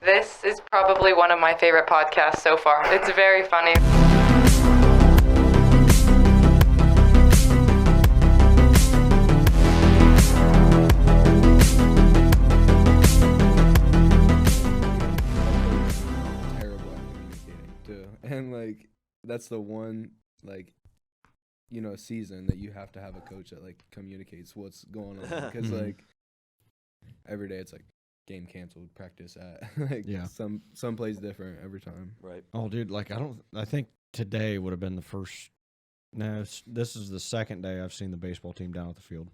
This is probably one of my favorite podcasts so far. It's very funny. Terrible at communicating too, and like that's the one season that you have to have a coach that like communicates what's going on, because like every day it's like game canceled, practice at some plays different every time. Right. Oh, dude, like I think today would have been the first. No, this is the second day I've seen the baseball team down at the field,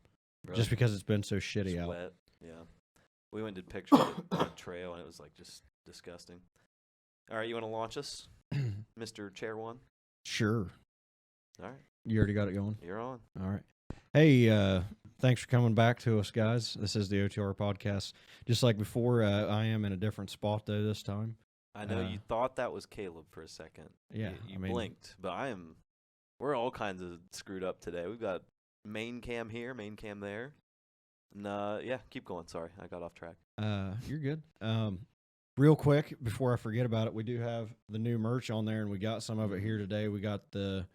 Really? just because it's been so shitty It's out. wet. Yeah. We went and did pictures on the trail, and it was like just disgusting. All right, you want to launch us, Mr. Chair One? Sure. All right, You already got it going? you're on. All right. Hey, thanks for coming back to us, guys. This is the OTR podcast. Just like before, I am in a different spot, though, this time. I know you thought that was Caleb for a second. Yeah, You blinked, but we're all kinds of screwed up today. We've got main cam here, main cam there. And, yeah, keep going. Sorry, I got off track. You're good. Real quick, before I forget about it, we do have the new merch on there, and we got some of it here today. We got the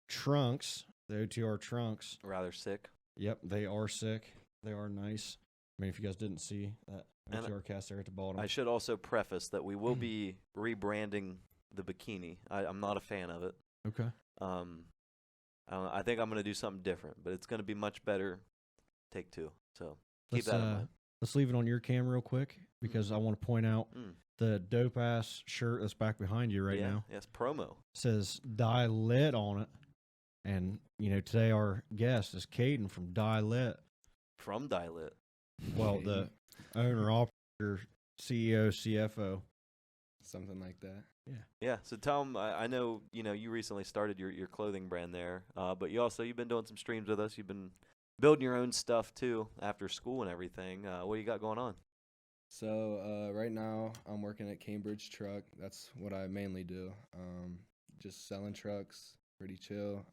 trunks, the OTR trunks. Rather sick. Yep, they are sick. They are nice. I mean, if you guys didn't see that OTR cast there at the bottom. I should also preface that we will be rebranding the bikini. I'm not a fan of it. Okay. I think I'm going to do something different, but it's going to be much better. Take two. So keep that in mind. Let's leave it on your cam real quick, because I want to point out the dope ass shirt that's back behind you right now. Yes, promo. Says Die Lit on it. And, today our guest is Kaden from Die Lit. From Dilit. Well, the owner, operator, CEO, CFO. Something like that. Yeah, so tell them, I know, you recently started your clothing brand there, but you've been doing some streams with us. You've been building your own stuff, too, after school and everything. What do you got going on? So right now I'm working at Cambridge Truck. That's what I mainly do. Just selling trucks, pretty chill.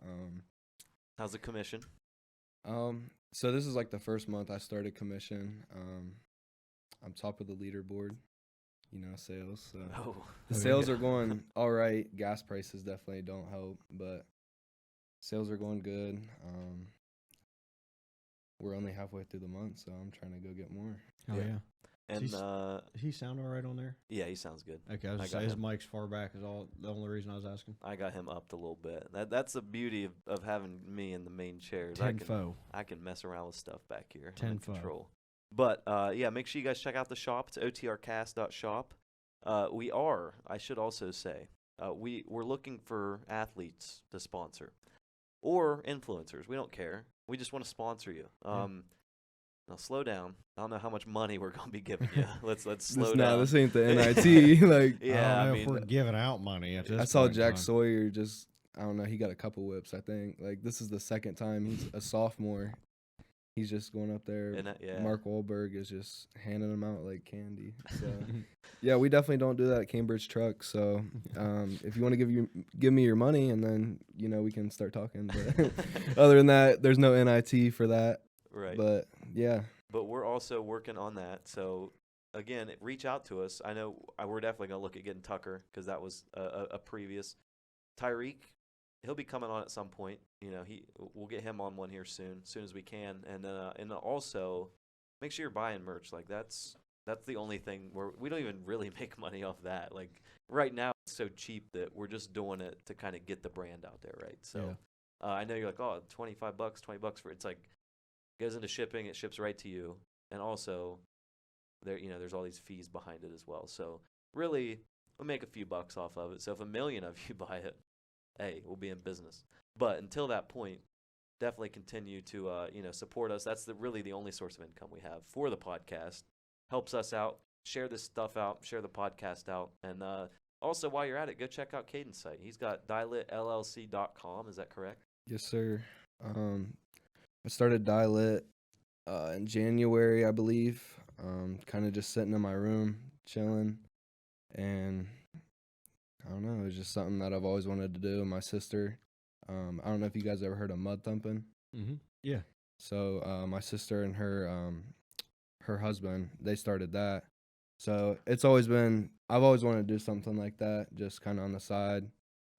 How's the commission? So this is like the first month I started commission. I'm top of the leaderboard, sales. So the sales are going all right. Gas prices definitely don't help, but sales are going good. We're only halfway through the month, so I'm trying to go get more. Oh, yeah. And he sound all right on there? yeah, he sounds good. Okay, I was going to say his mic's far back is the only reason I was asking. I got him upped a little bit. That's the beauty of having me in the main chairs. I can mess around with stuff back here. I'm in control. But yeah, make sure you guys check out the shop. It's otrcast.shop. I should also say, we're looking for athletes to sponsor or influencers. We don't care. We just want to sponsor you. Now slow down. I don't know how much money we're gonna be giving you. Let's slow down. No, this ain't the NIT. Like, yeah, I don't know if we're giving out money at this I saw point Jack Sawyer I don't know, he got a couple whips, I think. Like, this is the second time he's a sophomore. He's just going up there. Mark Wahlberg is just handing them out like candy. So, yeah, we definitely don't do that at Cambridge Truck. So, if you want to give me your money, and then we can start talking. But other than that, there's no NIT for that. Right. But yeah. But we're also working on that. So again, reach out to us. I know we're definitely gonna look at getting Tucker, because that was a previous. Tyreek, he'll be coming on at some point. We'll get him on one here soon as we can. And also make sure you're buying merch. Like that's the only thing where we don't even really make money off that. Like right now it's so cheap that we're just doing it to kind of get the brand out there, right? So I know you're like, oh, $25, $20 for it's like goes into shipping, it ships right to you, and also there's all these fees behind it as well. So really, we'll make a few bucks off of it. So if 1 million of you buy it, hey, we'll be in business. But until that point, definitely continue to support us. That's really the only source of income we have for the podcast. Helps us out. Share this stuff out. Share the podcast out. And also, while you're at it, go check out Kaden's site. He's got dialitllc.com. Is that correct? Yes, sir. I started Dilit in January, I believe. Kind of just sitting in my room, chilling. And I don't know, it was just something that I've always wanted to do. My sister, I don't know if you guys ever heard of mud thumping. Mm-hmm. Yeah. So my sister and her husband, they started that. So it's always been, I've always wanted to do something like that, just kind of on the side.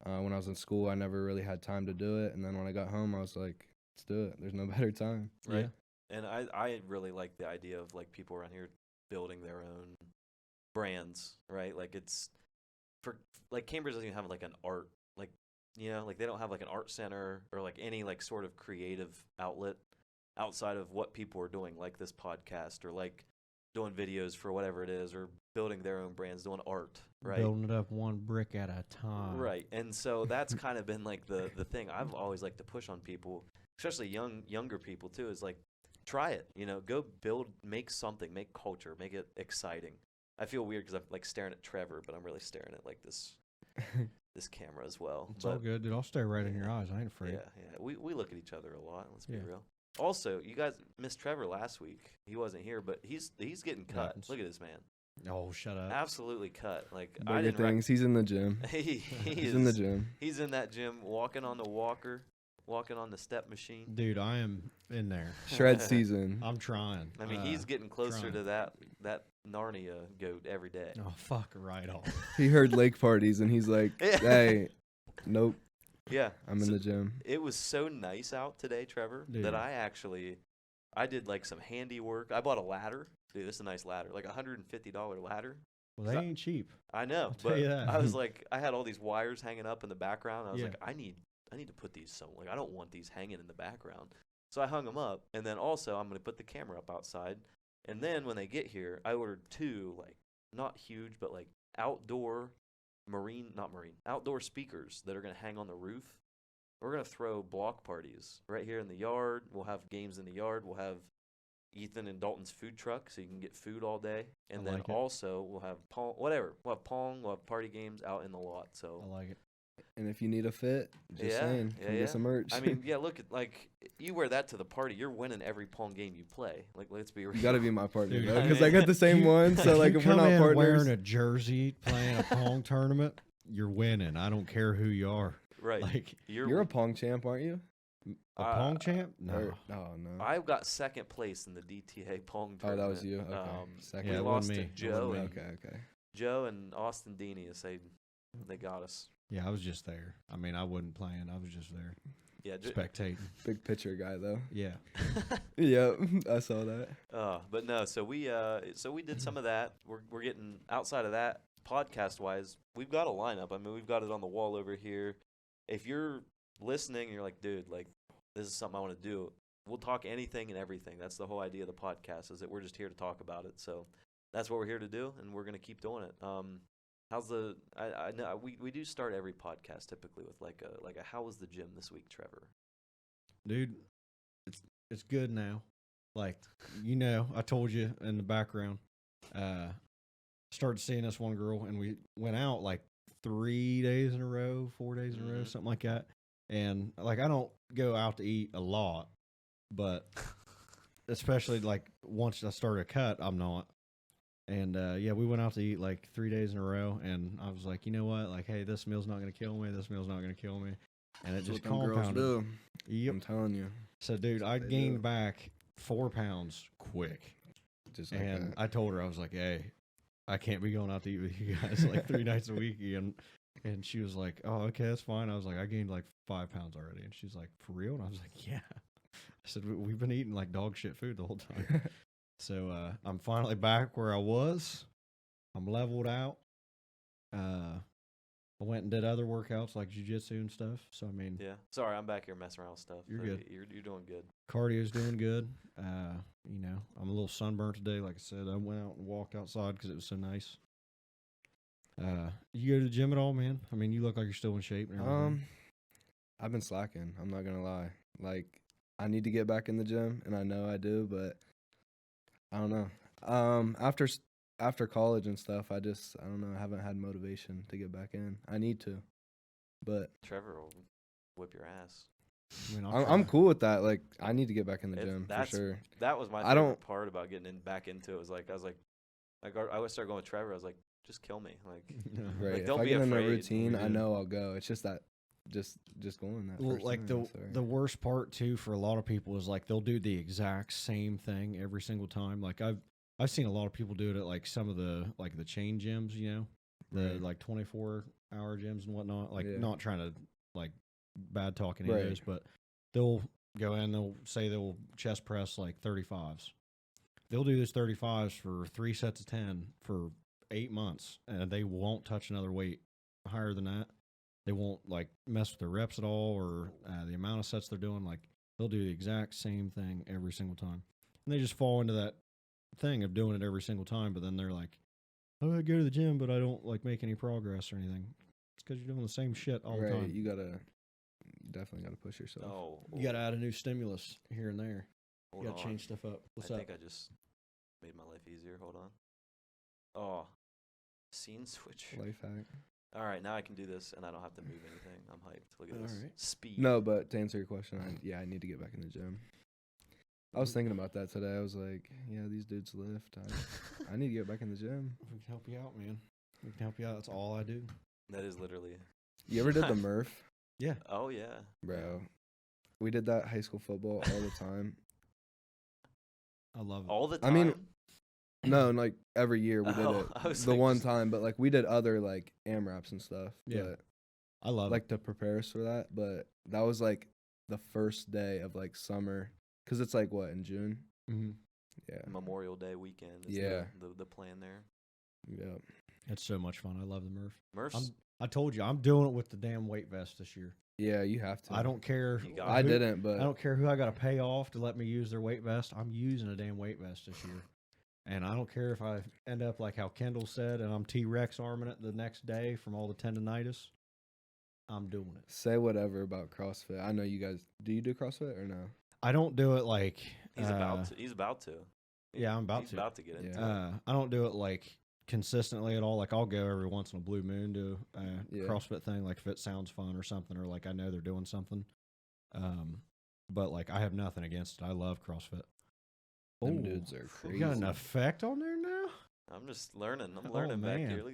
When I was in school, I never really had time to do it. And then when I got home, I was like, let's do it. There's no better time. Right. Yeah. And I really like the idea of like people around here building their own brands, right? Like it's for like Cambridge doesn't even have like an art, like, you know, like they don't have like an art center or like any like sort of creative outlet outside of what people are doing, like this podcast or like doing videos for whatever it is, or building their own brands, doing art, right? Building it up one brick at a time. Right. And so that's kind of been like the thing I've always liked to push on people, especially younger people too, is like, try it, you know, go build, make something, make culture, make it exciting. I feel weird because I'm like staring at Trevor, but I'm really staring at like this camera as well. It's all good, dude. I'll stare right in your eyes. I ain't afraid. Yeah. We look at each other a lot. Let's be Yeah. real. Also, you guys missed Trevor last week. He wasn't here, but he's getting cut. Happens. Look at this man. Oh, shut up. Absolutely cut. Like Bigger I didn't. things. He's in the gym. He's He's in the gym. He's in that gym, walking on the walker, walking on the step machine. Dude, I am in there. Shred season. I'm trying. I mean, he's getting closer trying. to that Narnia goat every day. Oh, fuck right off. He heard lake parties and he's like, Yeah. hey, nope, Yeah, I'm in the gym. It was so nice out today, Trevor, Dude. that I did like some handiwork. I bought a ladder. Dude, this is a nice ladder, like $150 ladder. Well, they ain't cheap. I know, I'll tell but you that. I was like, I had all these wires hanging up in the background. I was Yeah. like, I need to put these somewhere. Like, I don't want these hanging in the background. So I hung them up, and then also I'm going to put the camera up outside. And then when they get here, I ordered 2, like, not huge, but like outdoor outdoor speakers that are going to hang on the roof. We're going to throw block parties right here in the yard. We'll have games in the yard. We'll have Ethan and Dalton's food truck, so you can get food all day. And I then like it. also we'll have Pong, whatever. We'll have Pong, we'll have party games out in the lot. So I like it. And if you need a fit, just Yeah, saying, yeah, come yeah. get some merch. I mean, yeah, look at like you wear that to the party, you're winning every Pong game you play. Like, let's be real. you got to be my partner, Dude, though, I because I mean, got the same one. So, like, You if we're come not in partners, wearing a jersey playing a Pong tournament, you're winning. I don't care who you are. Right. Like, you're a Pong champ, aren't you? a Pong champ? No. Or- oh, no. I got second place in the DTA Pong Oh, tournament. that was you? Okay. Second. We Yeah, it lost wasn't to me. It Joe wasn't and Okay. Joe and Austin Denius. They got us. Yeah, I was just there. I mean, I wasn't playing. I was just there. Yeah. Spectating. Big picture guy, though. Yeah. Yep, I saw that. But no. So we did some of that. We're getting outside of that podcast wise. We've got a lineup. I mean, we've got it on the wall over here. If you're listening and you're like, dude, like this is something I want to do, we'll talk anything and everything. That's the whole idea of the podcast, is that we're just here to talk about it. So that's what we're here to do, and we're gonna keep doing it. How's the? I know we do start every podcast typically with like a how was the gym this week, Trevor? Dude, it's good now. Like, you know, I told you in the background, started seeing this one girl, and we went out like 3 days in a row, 4 days in a row, Mhm. something like that. And like, I don't go out to eat a lot, but especially like once I start a cut, I'm not. And yeah, we went out to eat like 3 days in a row, and I was like, you know what? Like, hey, this meal's not gonna kill me. This meal's not gonna kill me. And it That's just what them girls compounded. do. Yep. I'm telling you. So, dude, I They gained do. back 4 pounds quick. Just like And that. I told her, I was like, hey, I can't be going out to eat with you guys like 3 nights a week again. And she was like, oh, okay, that's fine. I was like, I gained like 5 pounds already. And she's like, for real? And I was like, yeah. I said, we've been eating like dog shit food the whole time. So I'm finally back where I was. I'm leveled out. I went and did other workouts like jiu-jitsu and stuff. So, I mean, Yeah. Sorry, I'm back here messing around with stuff. You're but good. You're doing good. cardio's doing good. You know, I'm a little sunburnt today. Like I said, I went out and walked outside because it was so nice. You go to the gym at all, man? I mean, you look like you're still in shape. And everything. I've been slacking. I'm not gonna lie. Like, I need to get back in the gym, and I know I do, but I don't know. After college and stuff, I don't know. I haven't had motivation to get back in. I need to, but Trevor will whip your ass. I mean, I'm cool with that. Like, I need to get back in the It- gym for that's- sure. That was my I don't- favorite part about getting back into it. Was like I would start going with Trevor. I was like, just kill me. Like, Right. don't if I be get in a afraid. routine, I Yeah. know I'll go. It's just that, just going that. Well, first like time, sorry. the worst part too for a lot of people is like they'll do the exact same thing every single time. Like I've I've seen a lot of people do it at like some of the chain gyms, the like 24-hour gyms and whatnot. Like not trying to like bad talk any of those, but they'll go in, they'll say they'll chest press like 35s. They'll do this 35s for 3 sets of 10 for 8 months, and they won't touch another weight higher than that. They won't like mess with their reps at all or the amount of sets they're doing. Like they'll do the exact same thing every single time, and they just fall into that thing of doing it every single time. But then they're like, "Oh, I go to the gym, but I don't like make any progress or anything." It's because you're doing the same shit all the time. You definitely gotta push yourself. Oh, you gotta add a new stimulus here and there. You gotta change stuff up. What's up? I think I just made my life easier. Hold on. Oh, scene switch. Life hack. All right, now I can do this, and I don't have to move anything. I'm hyped. Look at this. All right. Speed. No, but to answer your question, I need to get back in the gym. I was thinking about that today. I was like, yeah, these dudes lift. I need to get back in the gym. We can help you out, man. We can help you out. That's all I do. That is literally. You ever did the Murph? Yeah. Oh, yeah. Bro, we did that high school football all the time. I love it. All the time? I mean, no, like every year we did it. The one time, but like we did other like AMRAPs and stuff. Yeah. But, I love like to prepare us for that. But that was like the first day of like summer. Because it's like what, in June? Mm-hmm. Yeah. Memorial Day weekend. Is the plan there. Yeah. It's so much fun. I love the Murph. Murph's. I told you, I'm doing it with the damn weight vest this year. Yeah, you have to. I don't care. I didn't, but I don't care who I got to pay off to let me use their weight vest. I'm using a damn weight vest this year. And I don't care if I end up like how Kendall said and I'm T-Rex arming it the next day from all the tendonitis. I'm doing it. Say whatever about CrossFit. I know you guys. Do you do CrossFit or no? I don't do it like. He's about to. Yeah, I'm about He's to. about to get into it. I don't do it like consistently at all. Like I'll go every once in a blue moon to a CrossFit thing, like if it sounds fun or something, or like I know they're doing something. But like I have nothing against it. I love CrossFit. Them dudes are crazy. You got an effect on there now? I'm just learning. I'm learning back here.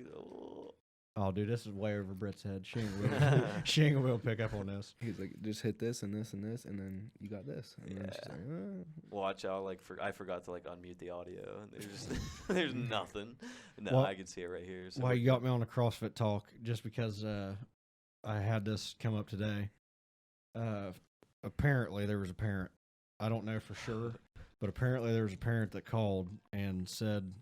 Oh, dude, this is way over Britt's head. She ain't gonna be able to pick up on this. He's like, just hit this and this and this, and then you got this. And then she's like, Watch out! I forgot to like unmute the audio. There's nothing. No, well, I can see it right here. So well, you got me on the CrossFit talk just because I had this come up today. Apparently, there was a parent. I don't know for sure, but apparently there was a parent that called and said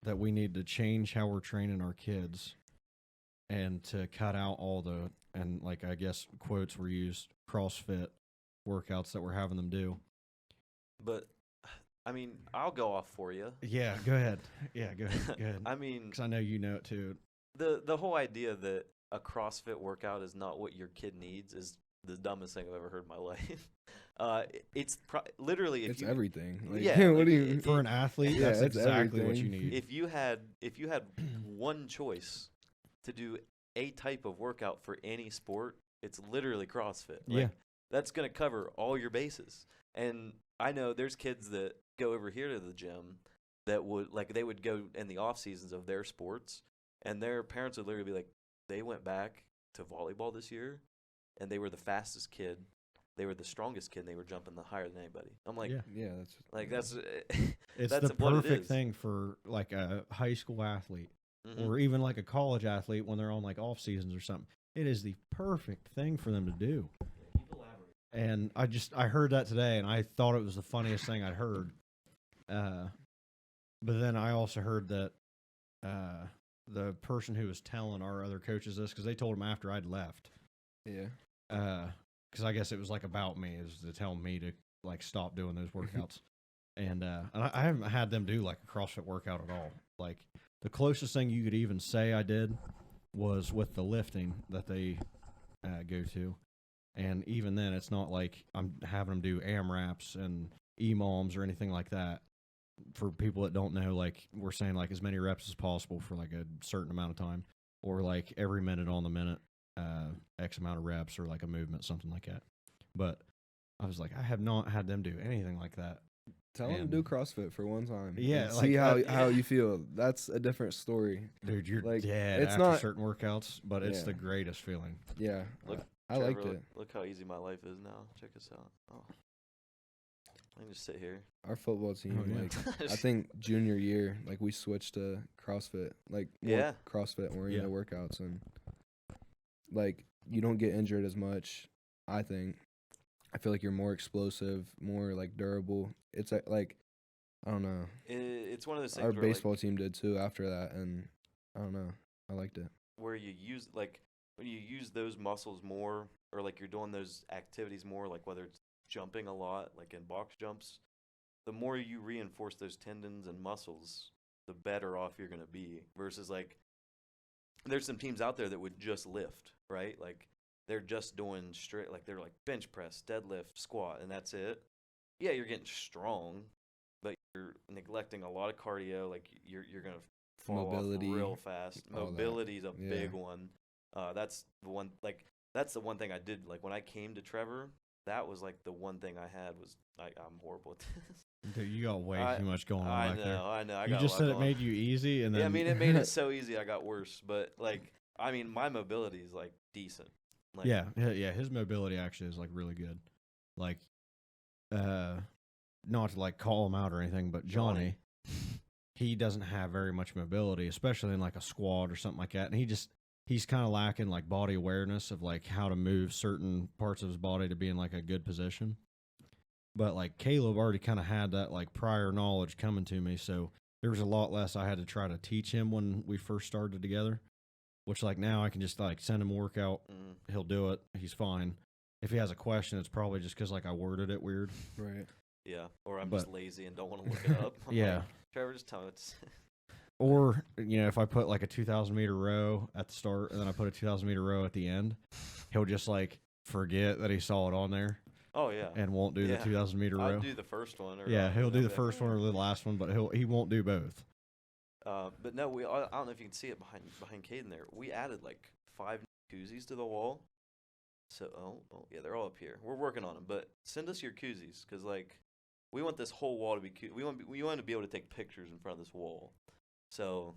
that we need to change how we're training our kids and to cut out all the, and like I guess quotes were used, CrossFit workouts that we're having them do. But I mean, I'll go off for you. Yeah, go ahead. Yeah, go ahead. Go ahead. I mean, because I know you know it too. The whole idea that a CrossFit workout is not what your kid needs is the dumbest thing I've ever heard in my life. It's literally it's everything. Like, yeah, what do you for an athlete? That's exactly what you need. If you had one choice to do a type of workout for any sport, it's literally CrossFit. Like, that's gonna cover all your bases. And I know there's kids that go over here to the gym that would they would go in the off seasons of their sports, and their parents would literally be like, they went back to volleyball this year, and they were the fastest kid. They were the strongest kid, and they were jumping higher than anybody. I'm like, that's it's that's the perfect thing for like a high school athlete or even like a college athlete when they're on like off seasons or something. It is the perfect thing for them to do. And I heard that today, and I thought it was the funniest thing I'd heard. But then I also heard that the person who was telling our other coaches this, because they told him after I'd left. Yeah. Because I guess it was like about me, is to tell me to like stop doing those workouts. And I haven't had them do like a CrossFit workout at all. Like the closest thing you could even say I did was with the lifting that they go to. And even then, it's not like I'm having them do AMRAPs and EMOMs or anything like that. For people that don't know, like we're saying like as many reps as possible for like a certain amount of time, or like every minute on the minute, X amount of reps or like a movement, something like that. But I was like, I have not had them do anything like that. Tell them to do CrossFit for one time. Yeah, see how you feel. That's a different story, dude. You're like, dead it's after not certain workouts, but it's the greatest feeling. Yeah, look, I Trevor, liked it. Look how easy my life is now. Check this out. Oh. I can just sit here. Our football team, Oh, yeah. like I think junior year, like we switched to CrossFit, like more Yeah. CrossFit oriented workouts, and like you don't get injured as much. I think. I feel like you're more explosive, more like durable. It's like I don't know. It's one of those things. Our where, baseball like, team did too after that, and I don't know. I liked it. where you use like when you use those muscles more, or like you're doing those activities more, like whether it's jumping a lot, like in box jumps, the more you reinforce those tendons and muscles, the better off you're gonna be. Versus like, there's some teams out there that would just lift, right? Like they're just doing straight, like they're like bench press, deadlift, squat, and that's it. Yeah, you're getting strong, but you're neglecting a lot of cardio. Like you're gonna fall Mobility, off real fast. all that. Mobility is a Yeah. big one. That's the one. Like that's the one thing I did. Like when I came to Trevor, that was like the one thing I had was I'm horrible at this. Dude, you got way too much going on I back know, there. I know. I You got just a lot said it going made you easy, and then Yeah, I mean, it made it so easy. I got worse, but like, I mean, my mobility is like decent. Like, yeah. His mobility actually is like really good. Like, not to like call him out or anything, but Johnny, he doesn't have very much mobility, especially in like a squat or something like that. And he's kind of lacking like body awareness of like how to move certain parts of his body to be in like a good position. But like Caleb already kind of had that like prior knowledge coming to me, so there was a lot less I had to try to teach him when we first started together. Which like now I can just like send him a workout, he'll do it, he's fine. If he has a question, it's probably just because like I worded it weird. Right. Yeah, or I'm just lazy and don't want to look it up. I'm Yeah. like, Trevor, just tell me it's. Or, you know, if I put like a 2,000 meter row at the start and then I put a 2,000 meter row at the end, he'll just like forget that he saw it on there. Oh yeah. And won't do the 2,000 meter row. I'll do the first one. Or yeah, he'll do the like, first one or the last one, but he won't do both. But no, I don't know if you can see it behind Kaden there. We added like 5 koozies to the wall. So yeah, they're all up here. We're working on them, but send us your koozies because like we want this whole wall to be we want to be able to take pictures in front of this wall. So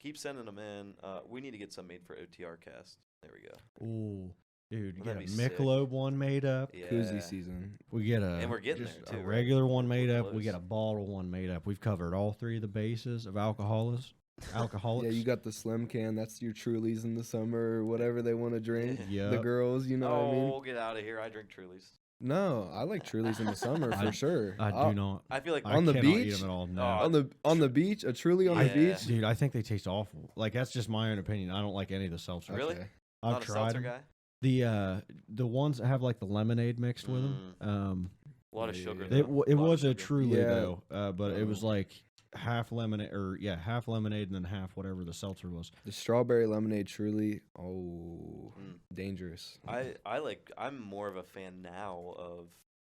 keep sending them in. We need to get some made for OTR cast. There we go. Ooh, dude, you Wouldn't get a that be sick? Michelob one made up. Yeah. Koozie season. We get And we're getting just there, too, a right? regular one made We're up. We close. get a bottle one made up. We've covered all 3 of the bases of alcoholics. Yeah, you got the slim can. That's your Trulies in the summer or whatever they want to drink. Yeah. The girls, you know what I mean? Get out of here! I drink Trulies. No, I like Trulies in the summer for sure. I do not. I feel like On the cannot eat beach? them at all. No. On the beach, a Truly on the Yeah. beach. Dude, I think they taste awful. Like that's just my own opinion. I don't like any of the seltzers. Really? Okay. I've not a tried seltzer them. guy. The ones that have like the lemonade mixed with them. A lot of Yeah, sugar. yeah. It though. Lot of was a sugar. Truly Yeah. though, but it was like half lemonade half lemonade and then half whatever the seltzer was. The strawberry lemonade Truly. Oh, Mm. dangerous. I'm more of a fan now of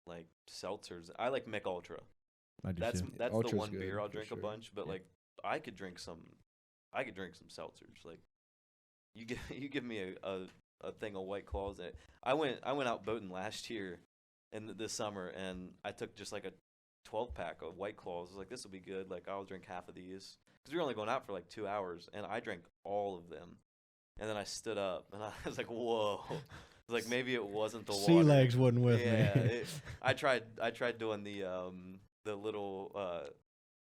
like seltzers. I like Mick Ultra. I do That's too. the Ultra's one good, beer I'll for drink sure. a bunch, but Yeah. like I could drink some seltzers. Like you give me a thing of White Claws. I went out boating last year in this summer and I took just like a 12-pack of White Claws. I was like, this will be good. Like I'll drink half of these because we were only going out for like 2 hours, and I drank all of them. And then I stood up and I was like, whoa. I was like, maybe it wasn't the water. Sea legs wasn't with Yeah, me. I tried doing the little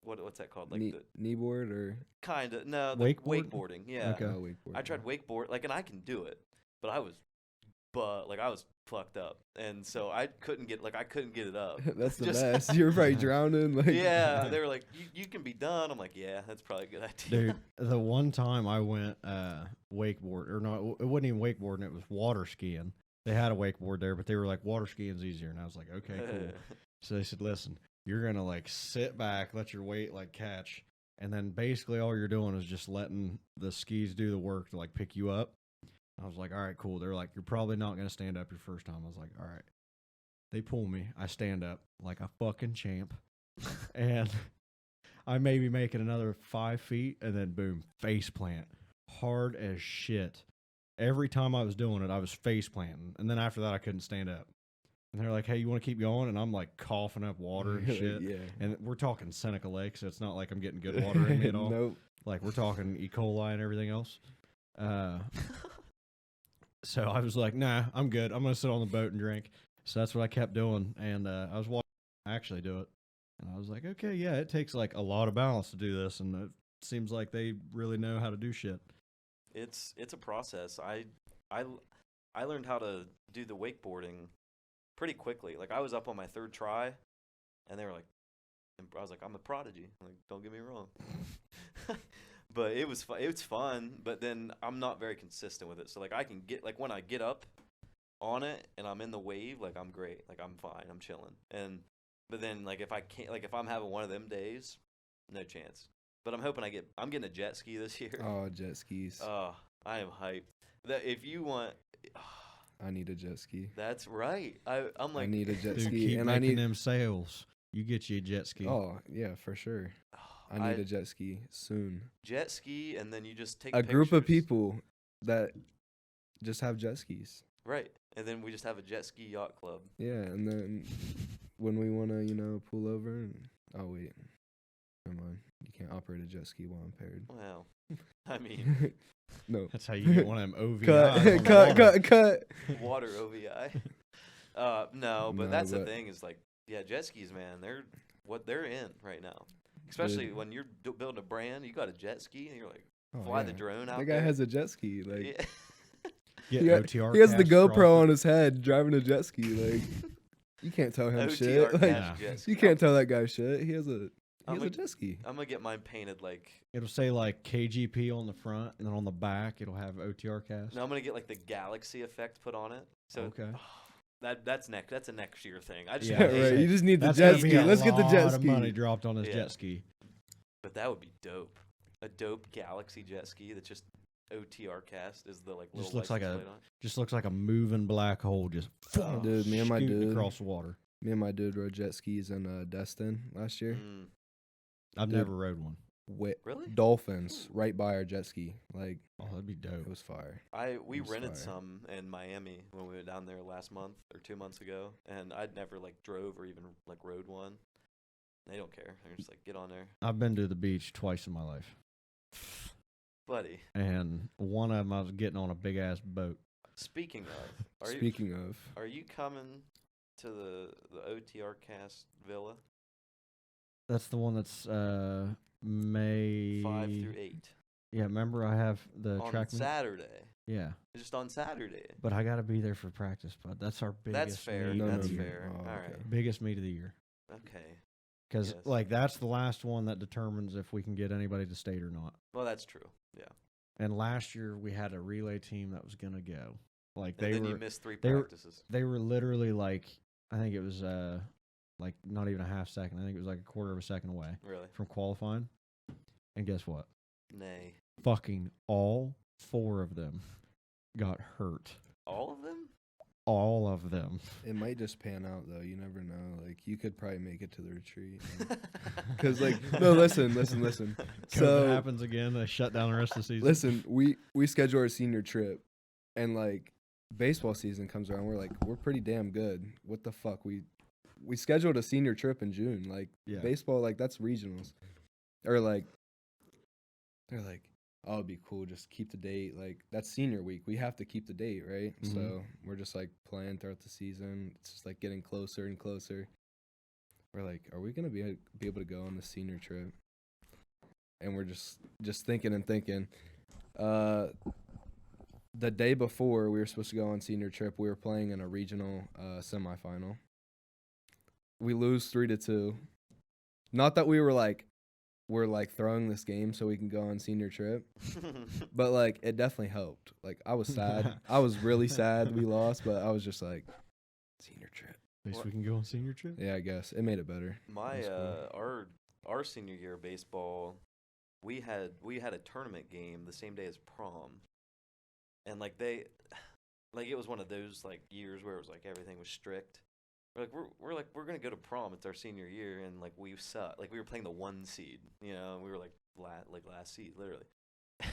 what's that called, like the Kneeboard or kind of no the Wakeboard? wakeboarding. Yeah, Okay. wakeboard. I tried wakeboard and I can do it, but I was fucked up, and so I couldn't get it up. That's the Just- best. You're probably drowning. Like Yeah, they were like, you can be done. I'm like, yeah, that's probably a good idea. Dude, the one time I went wakeboard, or no, it wasn't even wakeboarding, it was water skiing. They had a wakeboard there, but they were like, water skiing's easier. And I was like, okay, cool. So they said, listen, you're going to like sit back, let your weight like catch. And then basically all you're doing is just letting the skis do the work to like pick you up. I was like, all right, cool. They're like, you're probably not going to stand up your first time. I was like, all right. They pull me. I stand up like a fucking champ. And I may be making another 5 feet and then boom, face plant. Hard as shit. Every time I was doing it, I was face planting. And then after that, I couldn't stand up. And they're like, hey, you want to keep going? And I'm like coughing up water and shit. Yeah. And we're talking Seneca Lake, so it's not like I'm getting good water in me at all. Nope. Like we're talking E. coli and everything else. So I was like, nah, I'm good. I'm going to sit on the boat and drink. So that's what I kept doing. And I was walking actually do it. And I was like, okay, yeah, it takes like a lot of balance to do this, and it seems like they really know how to do shit. It's a process. I learned how to do the wakeboarding pretty quickly. Like I was up on my 3rd try, and they were like, I was like, I'm a prodigy. Like, don't get me wrong. But it was fun. But then I'm not very consistent with it. So like I can get like when I get up on it and I'm in the wave, like I'm great. Like I'm fine. I'm chilling. But then like if I can't, like if I'm having one of them days, no chance. But I'm hoping I'm getting a jet ski this year. Oh, jet skis. Oh, I am hyped. That if you want. I need a jet ski. That's right. I'm like. I need a jet Dude, ski, keep and making I need them sales. You get you a jet ski. Oh yeah, for sure. I need a jet ski soon. Jet ski, and then you just take a group of people that just have jet skis. Right, and then we just have a jet ski yacht club. Yeah, and then when we want to, pull over and wait, never mind. You can't operate a jet ski while impaired. Well, I mean, no. That's how you get one of them OVIs. Cut. Water OVI. No, but that's the thing is like, yeah, jet skis, man. They're in right now. Especially when you're building a brand, you got a jet ski, and you're like, fly the drone out there. That guy has a jet ski. Like, OTR he has the GoPro on his head driving a jet ski. Like, you can't tell him shit. Like, you can't tell that guy shit. He has a jet ski. I'm going to get mine painted like... It'll say like KGP on the front, and then on the back, it'll have OTR cast. No, I'm going to get like the galaxy effect put on it. So, okay. That's a next year thing. Right. You just need the jet ski. Let's get the jet ski. A lot of money dropped on this jet ski. But that would be dope. A dope Galaxy jet ski that's just OTR cast is the like little just looks like a moving black hole. Just dude, me and my dude across the water. Me and my dude rode jet skis in Destin last year. I've never rode one. Really? Dolphins right by our jet ski. Like, oh, that'd be dope. It was fire. We rented some in Miami when we went down there last month or 2 months ago, and I'd never like drove or even like rode one. They don't care. They're just like, get on there. I've been to the beach twice in my life, buddy. And one of them I was getting on a big ass boat. Speaking of, are you coming to the OTR cast villa? That's the one that's May 5 through 8. Yeah, remember I have the on track Saturday. Yeah, just on Saturday. But I got to be there for practice. But that's our biggest. That's fair. Meet That's fair. All right. Biggest meet of the year. Okay. Because like that's the last one that determines if we can get anybody to state or not. Well, that's true. Yeah. And last year we had a relay team that was gonna go. Like you missed 3 practices. They were literally like, I think it was like not even a half second. I think it was like a quarter of a second away. Really? From qualifying. And guess what? Nay. Fucking all 4 of them got hurt. All of them? All of them. It might just pan out though. You never know. Like you could probably make it to the retreat. Because like no, listen. So it happens again. They shut down the rest of the season. Listen, we schedule our senior trip, and like baseball season comes around. We're pretty damn good. What the fuck? We scheduled a senior trip in June. Like baseball, like that's regionals, or like they're like, oh, it'd be cool. Just keep the date. Like that's senior week. We have to keep the date, right? Mm-hmm. So we're just like playing throughout the season. It's just like getting closer and closer. We're like, are we gonna be able to go on the senior trip? And we're just thinking. The day before we were supposed to go on senior trip, we were playing in a regional semifinal. We lose 3-2. Not that we're throwing this game so we can go on senior trip, but like it definitely helped. Like I was sad. I was really sad we lost, but I was just like, senior trip. At least we can go on senior trip. Yeah, I guess it made it better. My our senior year of baseball, we had a tournament game the same day as prom, and like it was one of those like years where it was like everything was strict. We're gonna go to prom. It's our senior year, and like we suck. Like we were playing the 1 seed, you know. And we were like last seed, literally.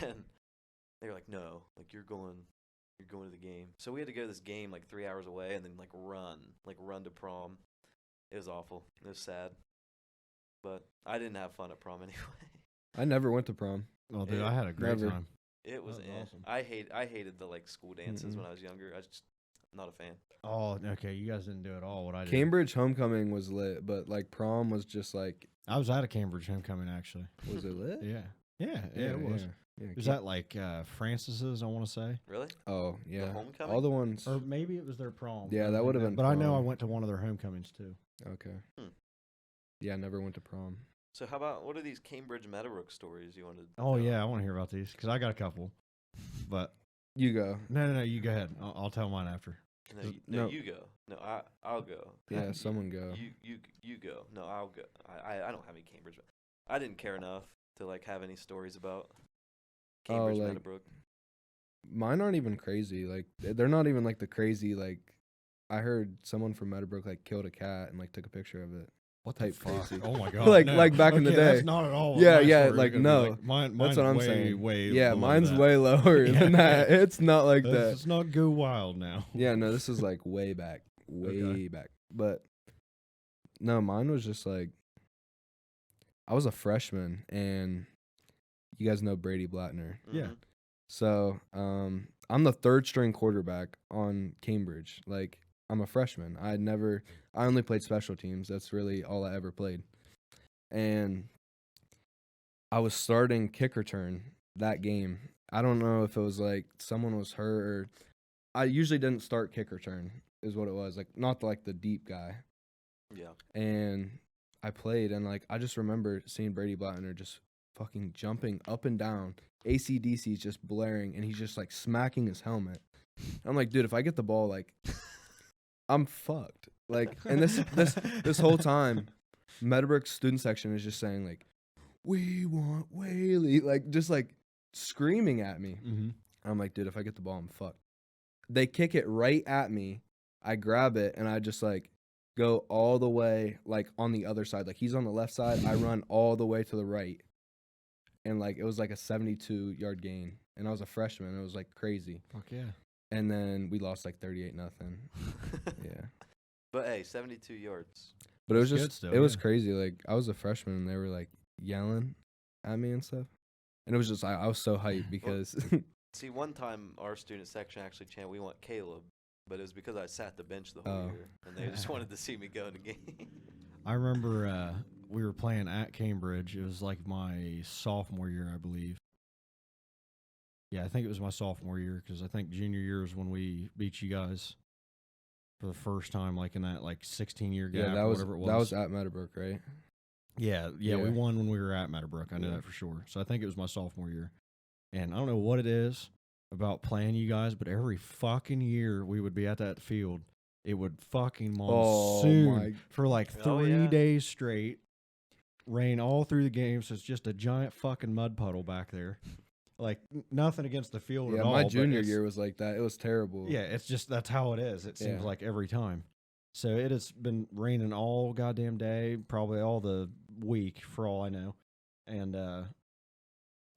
And they were like, no, like you're going to the game. So we had to go to this game like 3 hours away, and then run to prom. It was awful. It was sad, but I didn't have fun at prom anyway. I never went to prom. Oh, dude, I had a great time. It was awesome. I hated the like school dances when I was younger. not a fan. Oh, okay. You guys didn't do it all. What I did. Cambridge homecoming was lit, but like prom was just like. I was at a Cambridge homecoming actually. Was it lit? Yeah, it was. Yeah, Was that like Francis's? I want to say. Really? Oh yeah, The homecoming? all the ones. Or maybe it was their prom. Yeah, that would have been. But I know I prom. went to one of their homecomings too. Okay. Hmm. Yeah, I never went to prom. So how about what are these Cambridge Meadowbrook stories you wanted? Oh yeah, I want to hear about these because I got a couple. But You go. no, you go ahead. I'll tell mine after. No, No. you go. No, I'll go. Yeah, someone go. You go. No, I'll go. I don't have any Cambridge. I didn't care enough to like have any stories about Cambridge like, Meadowbrook. Mine aren't even crazy. Like they're not even like the crazy. Like I heard someone from Meadowbrook like killed a cat and like took a picture of it. What type the fuck? crazy. Oh my god! like back in the Okay, day. That's not at all. what Yeah, my yeah, story is like, gonna be no. like. Mine's That's what I'm way, saying. Way Yeah, below mine's that. way lower than that. It's not like that. Let's not go wild now. Yeah, no, this is like way back, way back. But no, mine was just like I was a freshman, and you guys know Brady Blattner. Yeah. Mhm. So I'm the third string quarterback on Cambridge. Like I'm a freshman. I only played special teams. That's really all I ever played. And I was starting kick return that game. I don't know if it was like someone was hurt or I usually didn't start kick return is what it was. Like not like the deep guy. Yeah. And I played and like I just remember seeing Brady Blattner just fucking jumping up and down. AC/DC is just blaring and he's just like smacking his helmet. I'm like, dude, if I get the ball, like I'm fucked. Like, and this whole time, Meadowbrook student section is just saying like, we want Whaley, like just like screaming at me. Mm-hmm. I'm like, dude, if I get the ball, I'm fucked. They kick it right at me. I grab it and I just like go all the way like on the other side. Like he's on the left side. I run all the way to the right. And like it was like a 72-yard gain. And I was a freshman. It was like crazy. Fuck yeah. And then we lost like 38-0. Yeah. But hey, 72 yards. But it was That's just good still, it was yeah. crazy. Like I was a freshman and they were like yelling at me and stuff. And it was just I was so hyped because See, one time our student section actually chanted, "We want Caleb," but it was because I sat the bench the whole Oh. year, and they just wanted to see me go in the game. I remember we were playing at Cambridge. It was like my sophomore year, I believe. Yeah, I think it was my sophomore year because I think junior year is when we beat you guys for the first time, like in that like 16-year gap. yeah, that or was whatever it was. that was at Meadowbrook, right? Yeah, we Yeah. won when we were at Meadowbrook. I know Yeah. that for sure. So I think it was my sophomore year. And I don't know what it is about playing you guys, but every fucking year we would be at that field. It would fucking monsoon my- for like Oh, 3 yeah. days straight. Rain all through the game, so it's just a giant fucking mud puddle back there. Like nothing against the field Yeah, at all. my but junior it's- year was like that. It was terrible. yeah, it's just that's how it is. It seems Yeah. like every time. So it has been raining all goddamn day, probably all the week for all I know. And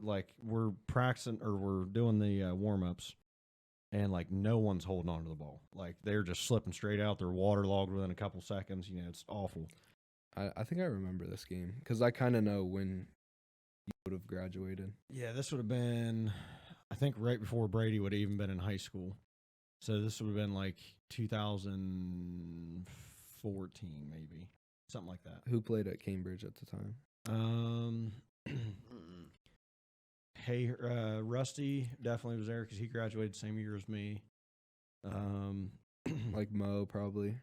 like we're practicing or we're doing the warm-ups and like no one's holding on to the ball. Like they're just slipping straight out. They're waterlogged within a couple seconds. You know, it's awful. I think I remember this game because I kind of know when you would have graduated. Yeah, this would have been I think right before Brady would have even been in high school. So this would have been like 2014 maybe. Something like that. Who played at Cambridge at the time? Mm-mm. Hey, Rusty definitely was there because he graduated the same year as me. Like Mo, probably.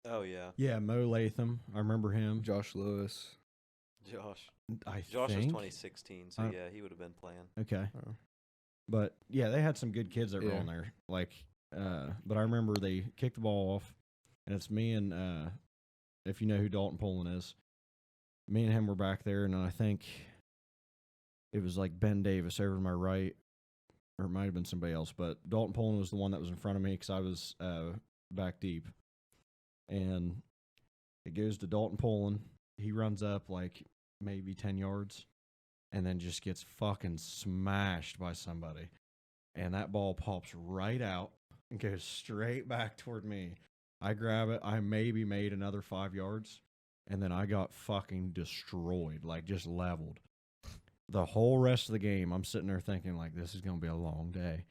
Oh yeah, Yeah, Mo Latham. I remember him. Josh Lewis. Josh. I Josh was think. 2016, so yeah, he would have been playing. Okay. Oh. But yeah, they had some good kids that were Yeah. on there. Like, but I remember they kicked the ball off, and it's me and if you know who Dalton Poland is, me and him were back there, and I think it was like Ben Davis over to my right, or it might have been somebody else, but Dalton Poland was the one that was in front of me because I was back deep, and it goes to Dalton Poland. He runs up like maybe 10 yards. And then just gets fucking smashed by somebody. And that ball pops right out and goes straight back toward me. I grab it. I maybe made another 5 yards. And then I got fucking destroyed, like just leveled. The whole rest of the game, I'm sitting there thinking, like, this is going to be a long day.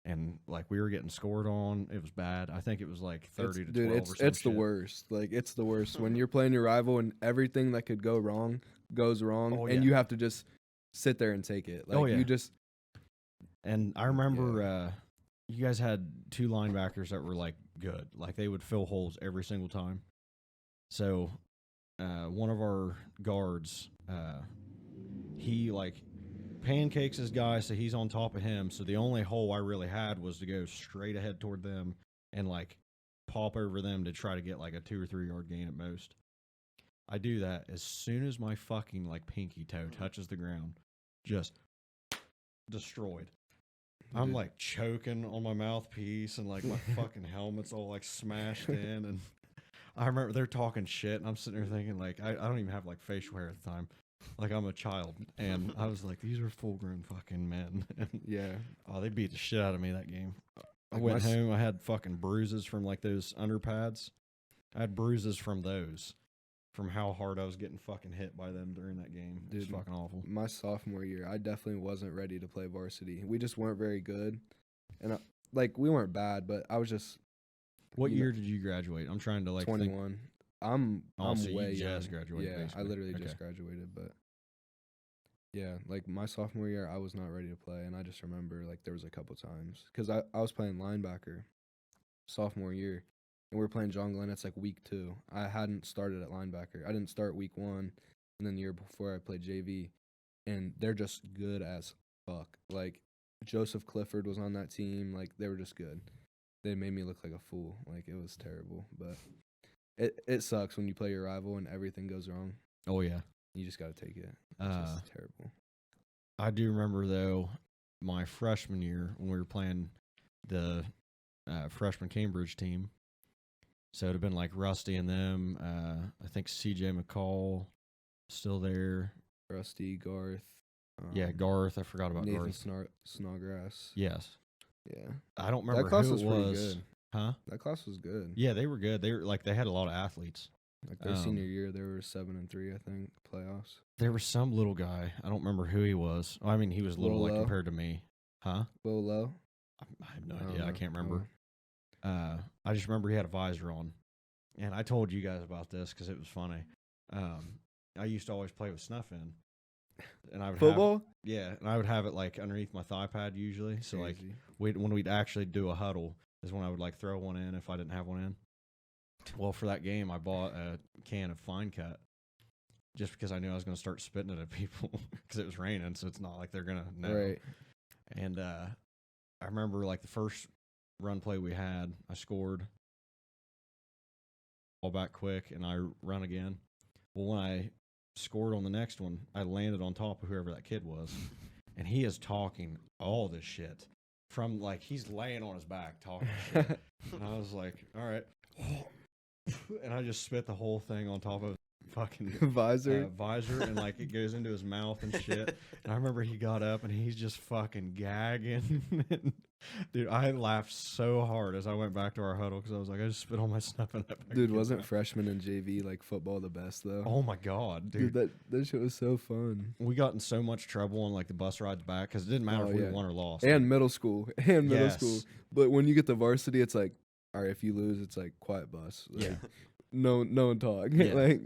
and like we were getting scored on. It was bad. I think it was like 30 to 12 or some it's the shit. worst. Like it's the worst when you're playing your rival and everything that could go wrong goes wrong, Oh, and yeah. you have to just sit there and take it. Like yeah. you just. And I remember you guys had 2 linebackers that were like good. Like they would fill holes every single time. So one of our guards, he like pancakes his guy, so he's on top of him. So the only hole I really had was to go straight ahead toward them and like pop over them to try to get like a 2 or 3 yard gain at most. I do that as soon as my fucking like pinky toe touches the ground, just destroyed. I'm like choking on my mouthpiece and like my fucking helmet's all like smashed in, and I remember they're talking shit and I'm sitting there thinking like I don't even have like facial hair at the time. Like I'm a child, and I was like, these are full grown fucking men. Yeah. Oh, they beat the shit out of me that game. I Like went home, I had fucking bruises from like those underpads. I had bruises from those, from how hard I was getting fucking hit by them during that game. It was fucking awful. My sophomore year, I definitely wasn't ready to play varsity. We just weren't very good. And like we weren't bad, but I was just. What year did you graduate? I'm trying to like 21. Think. I'm So way you just young. graduated. Yeah, basically. I literally just graduated, but yeah, like my sophomore year, I was not ready to play, and I just remember like there was a couple times because I was playing linebacker sophomore year, and we were playing John Glenn. It's like week 2. I hadn't started at linebacker. I didn't start week 1, and then the year before I played JV, and they're just good as fuck. Like Joseph Clifford was on that team. Like they were just good. They made me look like a fool. Like it was terrible, but. It sucks when you play your rival and everything goes wrong. Oh yeah, you just got to take it. It's just terrible. I do remember though, my freshman year when we were playing the freshman Cambridge team. So it'd have been like Rusty and them. I think CJ McCall still there. Rusty, Garth. Garth. I forgot about Nathan Garth. Snodgrass. Yes. Yeah. I don't remember that class who was it pretty was. good. Huh? That class was good. Yeah, they were good. They were like they had a lot of athletes. Like their senior year, they were 7-3, I think, playoffs. There was some little guy. I don't remember who he was. I mean, he was little like compared to me. Huh? Will Low? I have no idea. I can't remember. I just remember he had a visor on. And I told you guys about this because it was funny. I used to always play with snuff in. And I would football? And I would have it like underneath my thigh pad usually. So like when we'd actually do a huddle is when I would like throw one in if I didn't have one in. Well, for that game, I bought a can of Fine Cut just because I knew I was going to start spitting it at people because it was raining, so it's not like they're going to know. Right. And I remember like the first run play we had, I scored, ball back quick, and I run again. Well, when I scored on the next one, I landed on top of whoever that kid was, and he is talking all this shit from like he's laying on his back talking shit, and I was like, all right. And I just spit the whole thing on top of fucking visor and like it goes into his mouth and shit. And I remember he got up and he's just fucking gagging. Dude, I laughed so hard as I went back to our huddle because I was like, I just spit all my stuff in that. Dude, wasn't freshman and JV like football the best though? Oh my god, dude, that shit was so fun. We got in so much trouble on like the bus rides back because it didn't matter if we won or lost. And middle school, But when you get to varsity, it's like, all right, if you lose, it's like quiet bus. Like, no one talk. Yeah. Like,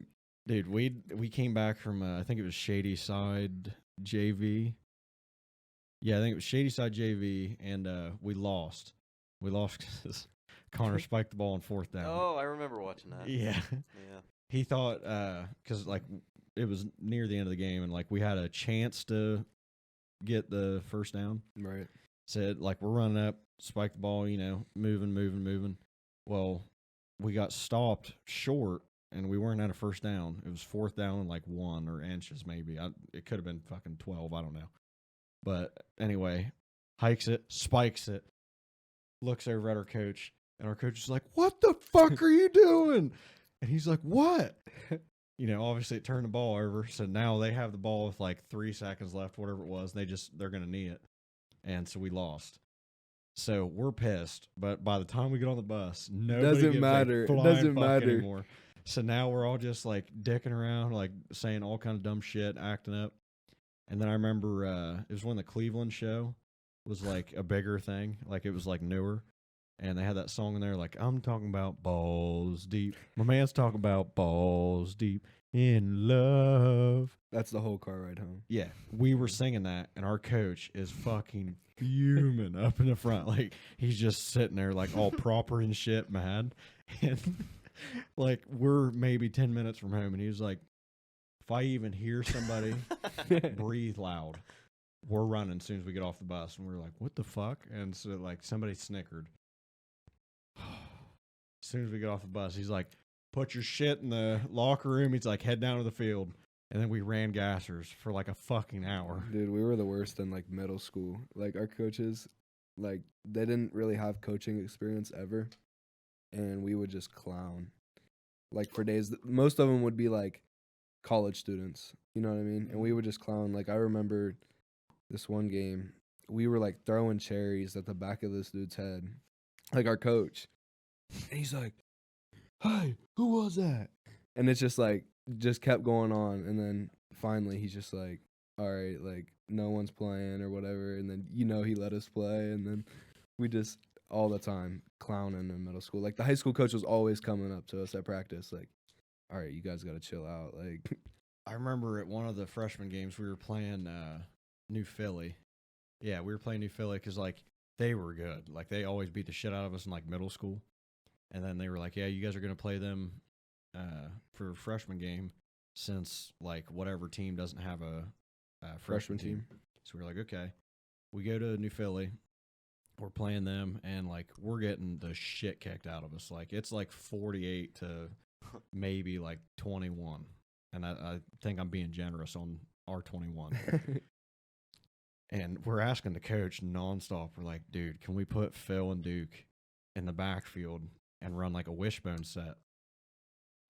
dude, we came back from I think it was Shady Side JV. Yeah, I think it was Shady Side JV, and we lost. We lost because Connor spiked the ball on 4th down. Oh, I remember watching that. Yeah. Yeah. He thought because like it was near the end of the game, and like we had a chance to get the first down. Right. Said like we're running up, spike the ball, moving. Well, we got stopped short, and we weren't at a first down. It was 4th down and like 1 or inches maybe. It could have been fucking 12. I don't know. But anyway, hikes it, spikes it, looks over at our coach, and our coach is like, "What the fuck are you doing?" And he's like, "What?" Obviously it turned the ball over, so now they have the ball with like 3 seconds left, whatever it was. They're gonna knee it. And so we lost. So we're pissed. But by the time we get on the bus, nobody doesn't matter. It doesn't matter anymore. So now we're all just like dicking around, like saying all kind of dumb shit, acting up. And then I remember it was when the Cleveland show. was like a bigger thing. Like it was like newer. And they had that song in there like, I'm talking about balls deep. My man's talking about balls deep in love. That's the whole car ride home. Yeah, we were singing that, and our coach is fucking fuming up in the front. Like, he's just sitting there, like, all proper and shit, mad. And, like, we're maybe 10 minutes from home, and he was like, if I even hear somebody breathe loud, we're running as soon as we get off the bus. And we're like, what the fuck? And so, like, somebody snickered. As soon as we get off the bus, he's like, put your shit in the locker room. He's like, head down to the field. And then we ran gassers for like a fucking hour. Dude, we were the worst in like middle school. Like our coaches, like they didn't really have coaching experience ever. And we would just clown. Like for days, most of them would be like college students. You know what I mean? And we would just clown. Like I remember this one game, we were like throwing cherries at the back of this dude's head. Like our coach. And he's like, hey, who was that? And it's just like, just kept going on. And then finally he's just like, all right, like no one's playing or whatever. And then, you know, he let us play. And then we just all the time clowning in middle school. Like the high school coach was always coming up to us at practice. Like, all right, you guys got to chill out. Like, I remember at one of the freshman games, we were playing New Philly. Yeah, we were playing New Philly because, like, they were good. Like, they always beat the shit out of us in, like, middle school. And then they were like, yeah, you guys are going to play them for a freshman game since, like, whatever team doesn't have a freshman team. So we were like, okay. We go to New Philly. We're playing them, and, like, we're getting the shit kicked out of us. Like, it's, like, 48 to maybe, like, 21. And I think I'm being generous on our 21. And we're asking the coach nonstop. We're like, dude, can we put Phil and Duke in the backfield and run like a wishbone set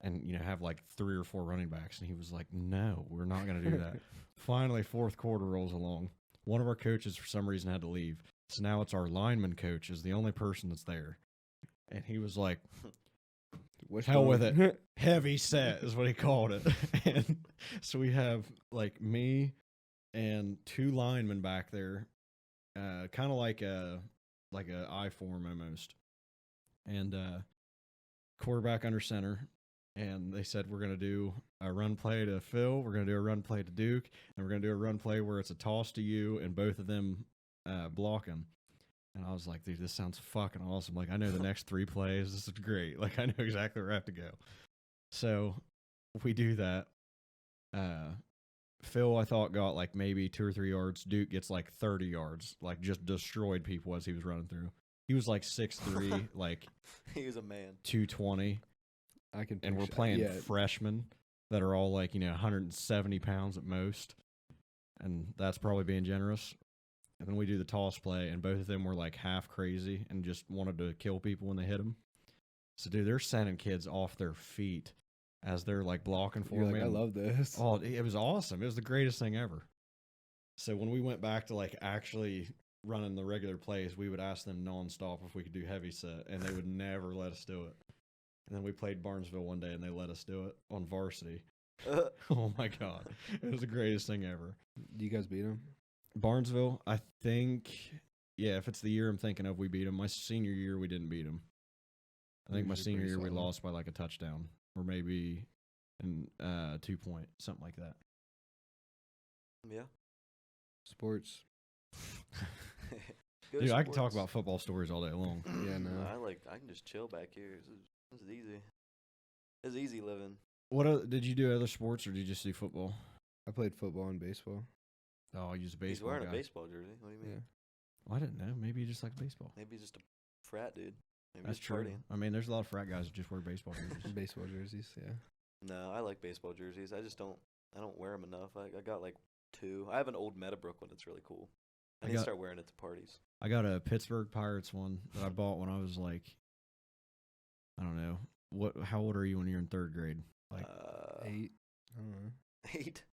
and, you know, have like 3 or 4 running backs? And he was like, no, we're not going to do that. Finally, fourth quarter rolls along. One of our coaches, for some reason, had to leave. So now it's our lineman coach is the only person that's there. And he was like, hell with it. Heavy set is what he called it. And so we have like me and 2 linemen back there, kind of like a I form almost, and quarterback under center. And they said we're gonna do a run play to Phil, we're gonna do a run play to Duke, and we're gonna do a run play where it's a toss to you and both of them blocking. And I was like, dude, this sounds fucking awesome. Like, I know the next 3 plays. This is great. Like, I know exactly where I have to go. So we do that. Phil, I thought, got like maybe 2 or 3 yards. Duke gets like 30 yards. Like, just destroyed people as he was running through. He was like 6'3", like he was a man. 220. And we're playing freshmen that are all like, you know, 170 pounds at most. And that's probably being generous. And then we do the toss play, and both of them were like half crazy and just wanted to kill people when they hit them. So, dude, they're sending kids off their feet as they're like blocking for me. Like, I love this. Oh, it was awesome. It was the greatest thing ever. So when we went back to like actually running the regular plays, we would ask them nonstop if we could do heavy set, and they would never let us do it. And then we played Barnesville one day, and they let us do it on varsity. Oh my God, it was the greatest thing ever. Do you guys beat them? Barnesville, I think, yeah, if it's the year I'm thinking of, we beat them. My senior year, we didn't beat them. I think my senior year, we lost by like a touchdown or maybe in 2 point, something like that. Yeah. Sports. Dude, I can talk about football stories all day long. Yeah, no. I can just chill back here. This is easy. It's easy living. What did you do other sports, or did you just do football? I played football and baseball. Oh, I used a baseball. He's wearing guy. a baseball jersey. What do you mean? Yeah. Well, I didn't know. Maybe you just like baseball. Maybe he's just a frat dude. Maybe That's he's true. partying. I mean, there's a lot of frat guys that just wear baseball jerseys. Baseball jerseys, yeah. No, I like baseball jerseys. I don't wear them enough. I got like 2. I have an old Meadowbrook one that's really cool. I need to start wearing it to parties. I got a Pittsburgh Pirates one that I bought when I was like, I don't know. How old are you when you're in 3rd grade? Like 8. I don't know. 8.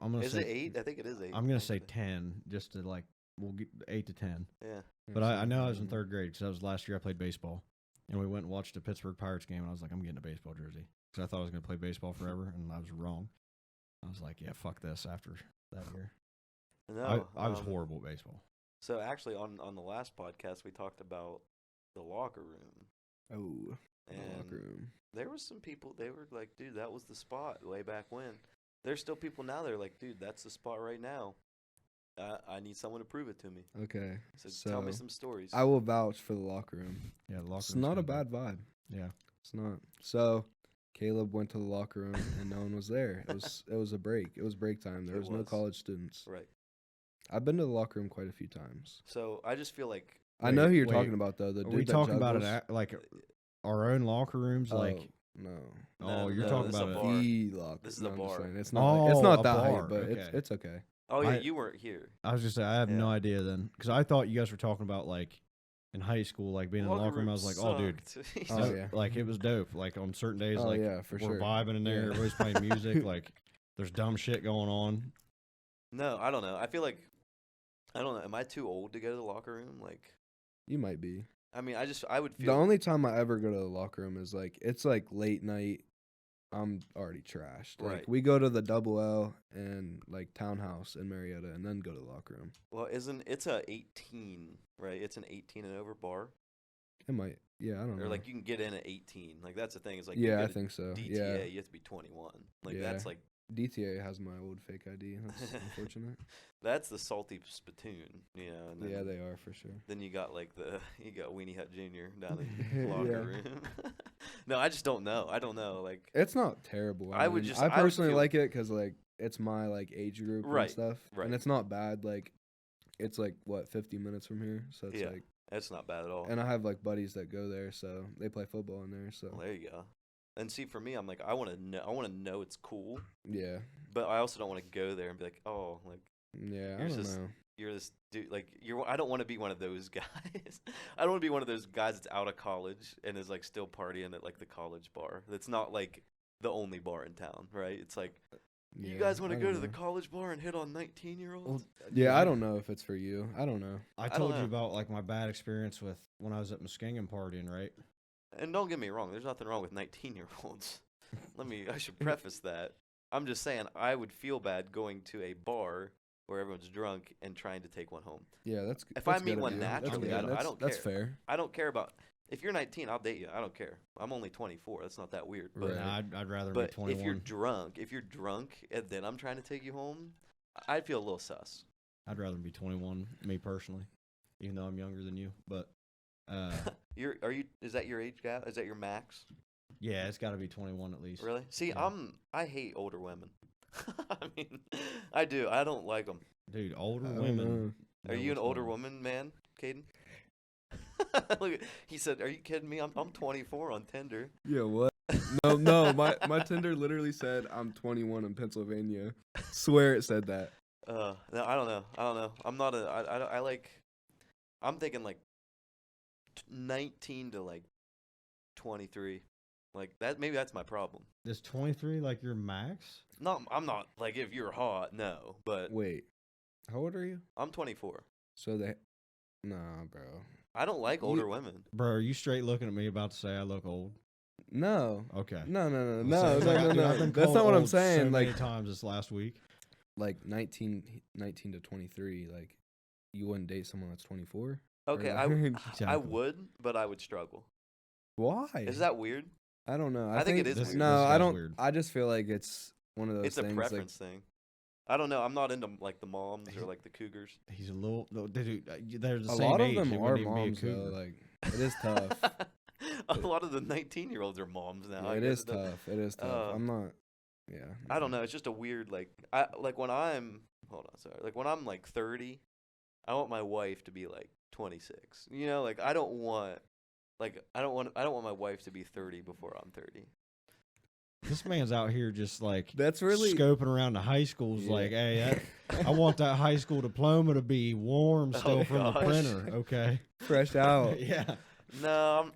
I'm gonna Is say it 8? I think it is 8. I'm gonna say 10, just to like we'll get 8 to 10. Yeah. But I know I was in 3rd grade because that was last year I played baseball, and we went and watched a Pittsburgh Pirates game, and I was like, I'm getting a baseball jersey because I thought I was gonna play baseball forever, and I was wrong. I was like, yeah, fuck this after that year. No, I was horrible at baseball. So actually, on the last podcast, we talked about the locker room. Oh, and the locker room. There was some people. They were like, "Dude, that was the spot way back when." There's still people now. They're like, "Dude, that's the spot right now." I need someone to prove it to me. Okay, So tell me some stories. I will vouch for the locker room. Yeah, the locker room. It's not a bad vibe. Yeah, it's not. So Caleb went to the locker room and no one was there. It was a break. It was break time. There was no college students. Right. I've been to the locker room quite a few times. So I just feel like I know who you're talking about though. The Are dude we that talking about juggles. it like our own locker rooms? Like no. No, you're no, talking this is about a bar. The locker. This is no, a I'm just bar. saying, it's not a that bar, hype, but okay. it's okay. Oh yeah, I- you weren't here. I was just saying, I have no idea then, because I thought you guys were talking about like in high school, like being in the locker room. I was like, oh, dude, Oh yeah. like it was dope. Like on certain days, Oh like yeah, for we're sure. vibing in there, Yeah. everybody's playing music, like there's dumb shit going on. No, I don't know. I feel like I don't know. Am I too old to go to the locker room? Like, You might be. I mean, I would The feel. only time I ever go to the locker room is like it's like late night. I'm already trashed. Like Right. we go to the Double L and like Townhouse in Marietta, and then go to the locker room. Well, it's a 18, right? It's an 18 and over bar, It might. Yeah, I don't know. or like you can get in at 18. Like that's the thing. Is like you yeah, I get a think so. DTA, Yeah, you have to be 21. Like Yeah. that's like DTA has my old fake ID. That's unfortunate. that's the salty spittoon, you know. And then, Yeah, they are for sure. Then you got like you got Weenie Hut Jr. down in the locker Yeah. room. No, I just don't know. I don't know. Like It's not terrible. I would mean, just- I I would personally feel- like it because like it's my like age group Right, and stuff, right. and it's not bad. Like it's like what 50 minutes from here, so it's Yeah. like, that's not bad at all. and I have like buddies that go there, so they play football in there. So Well, there you go. And see, for me, I'm like, I want to know it's cool, yeah, but I also don't want to go there and be like, oh, like yeah, I You're don't just- know. you're this dude. Like I don't want to be one of those guys. I don't want to be one of those guys that's out of college and is like still partying at like the college bar. That's not like the only bar in town, right? It's like you Yeah, guys want to I go don't to the know. college bar and hit on 19-year-olds? Yeah, I don't know if it's for you. I don't know. I don't told you know. about like my bad experience with when I was at Muskingum partying, right? And don't get me wrong, there's nothing wrong with 19-year-olds. I should preface that. I'm just saying I would feel bad going to a bar where everyone's drunk and trying to take one home. Yeah, that's. If that's I meet good of one you. That's naturally, good. I don't That's care. fair. I don't care about if you're 19, I'll date you. I don't care. I'm only 24. That's not that weird. But, Right. Nah, I'd rather be but 21. if you're drunk and then I'm trying to take you home, I'd feel a little sus. I'd rather be 21, me personally, even though I'm younger than you. But Is that your age gap? Is that your max? yeah, it's got to be 21 at least. Really? See, Yeah. I hate older women. I mean, I do. I don't like them. Dude, older I don't women. know. Are know you an what's older going on. woman, man, Kaden? Look, he said, "Are you kidding me? I'm 24 on Tinder." Yeah, what? No. My Tinder literally said I'm 21 in Pennsylvania. Swear it said that. No, I don't know. I'm not a. I like. I'm thinking like 19 to like 23, like that. Maybe that's my problem. Is 23 like your max? No, I'm not like if you're hot, no. But Wait, how old are you? I'm 24. So nah, bro. I don't like You- older women. Bro, are you straight looking at me about to say I look old? No. Okay. No. Dude, That's I've not been what called I'm old so saying. many Like times this last week. 19 to 23. Like you wouldn't date someone that's 24. Okay, I Exactly. would, but I would struggle. Why? Is that weird? I don't know. I think it is This- weird. No, this I guy's don't. weird. I just feel like it's one of those It's a things. preference thing. I don't know. I'm not into like the moms or like the cougars. He's a little. Dude, they're the Like, a same lot age. of It them are wouldn't even be a moms though. cougar. Like it is tough. A lot of the 19-year-olds are moms now. Yeah, I it guess is tough. It is tough. I'm not. Yeah. I don't know. It's just a weird like when I'm hold on, sorry. Like when I'm like 30, I want my wife to be like 26. You know, like I don't want my wife to be 30 before I'm 30. This man's out here just like That's really. scoping around the high schools. Yeah. Like, hey, I want that high school diploma to be warm still Oh, from the gosh. printer. Okay. Fresh out. Yeah. No,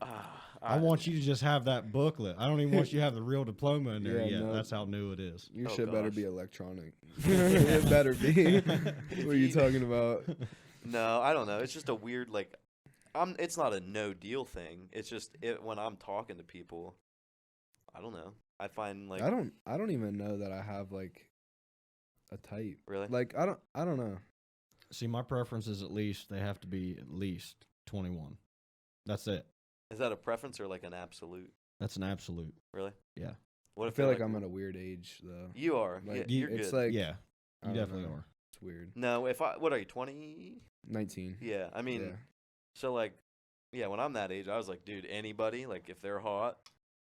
I want you to just have that booklet. I don't even want you to have the real diploma in there Yeah, yet. no. That's how new it is. Your Oh, shit better gosh. be electronic. It better be. What are you talking about? No, I don't know. It's just a weird like it's not a no deal thing. It's just when I'm talking to people, I don't know. I find like I don't even know that I have like a type. really. Like I don't know. See, my preference is they have to be at least 21. That's it. Is that a preference or like an absolute? That's an absolute. Really? Yeah. What I if feel they're like I'm at a weird age though. You are. Like, You're it's good. like Yeah, I you don't definitely know. are. It's weird. No, what are you, 20? 19. Yeah, I mean, Yeah. so like, yeah, when I'm that age, I was like, dude, anybody, like, if they're hot,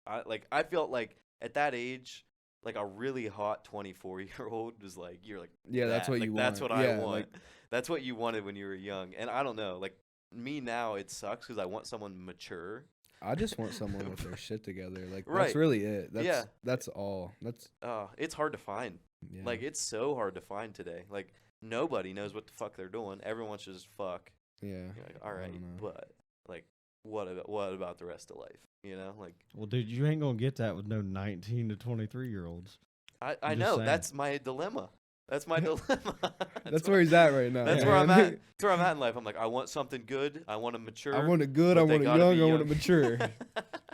I felt like at that age, like a really hot 24-year-old was like, you're like, Yeah, that's what like, you that's want. what Yeah, I want. like- That's what you wanted when you were young. And I don't know, like, me now, it sucks because I want someone mature. I just want someone with their shit together. Like Right. that's really it. That's Yeah. that's all. That's It's hard to find. yeah. Like, it's so hard to find today. Like, nobody knows what the fuck they're doing. Everyone's just fuck. yeah. You're like, all I right, don't know. but like, what about the rest of life? You know, like, Well, dude, you ain't gonna get that with no 19 to 23-year-olds. I just know saying. that's my dilemma. That's my dilemma. That's where he's at right now. That's Yeah. where I'm at. That's where I'm at in life. I'm like, I want something good. I want to mature. I want it good. but I they want it gotta young. be I want it mature.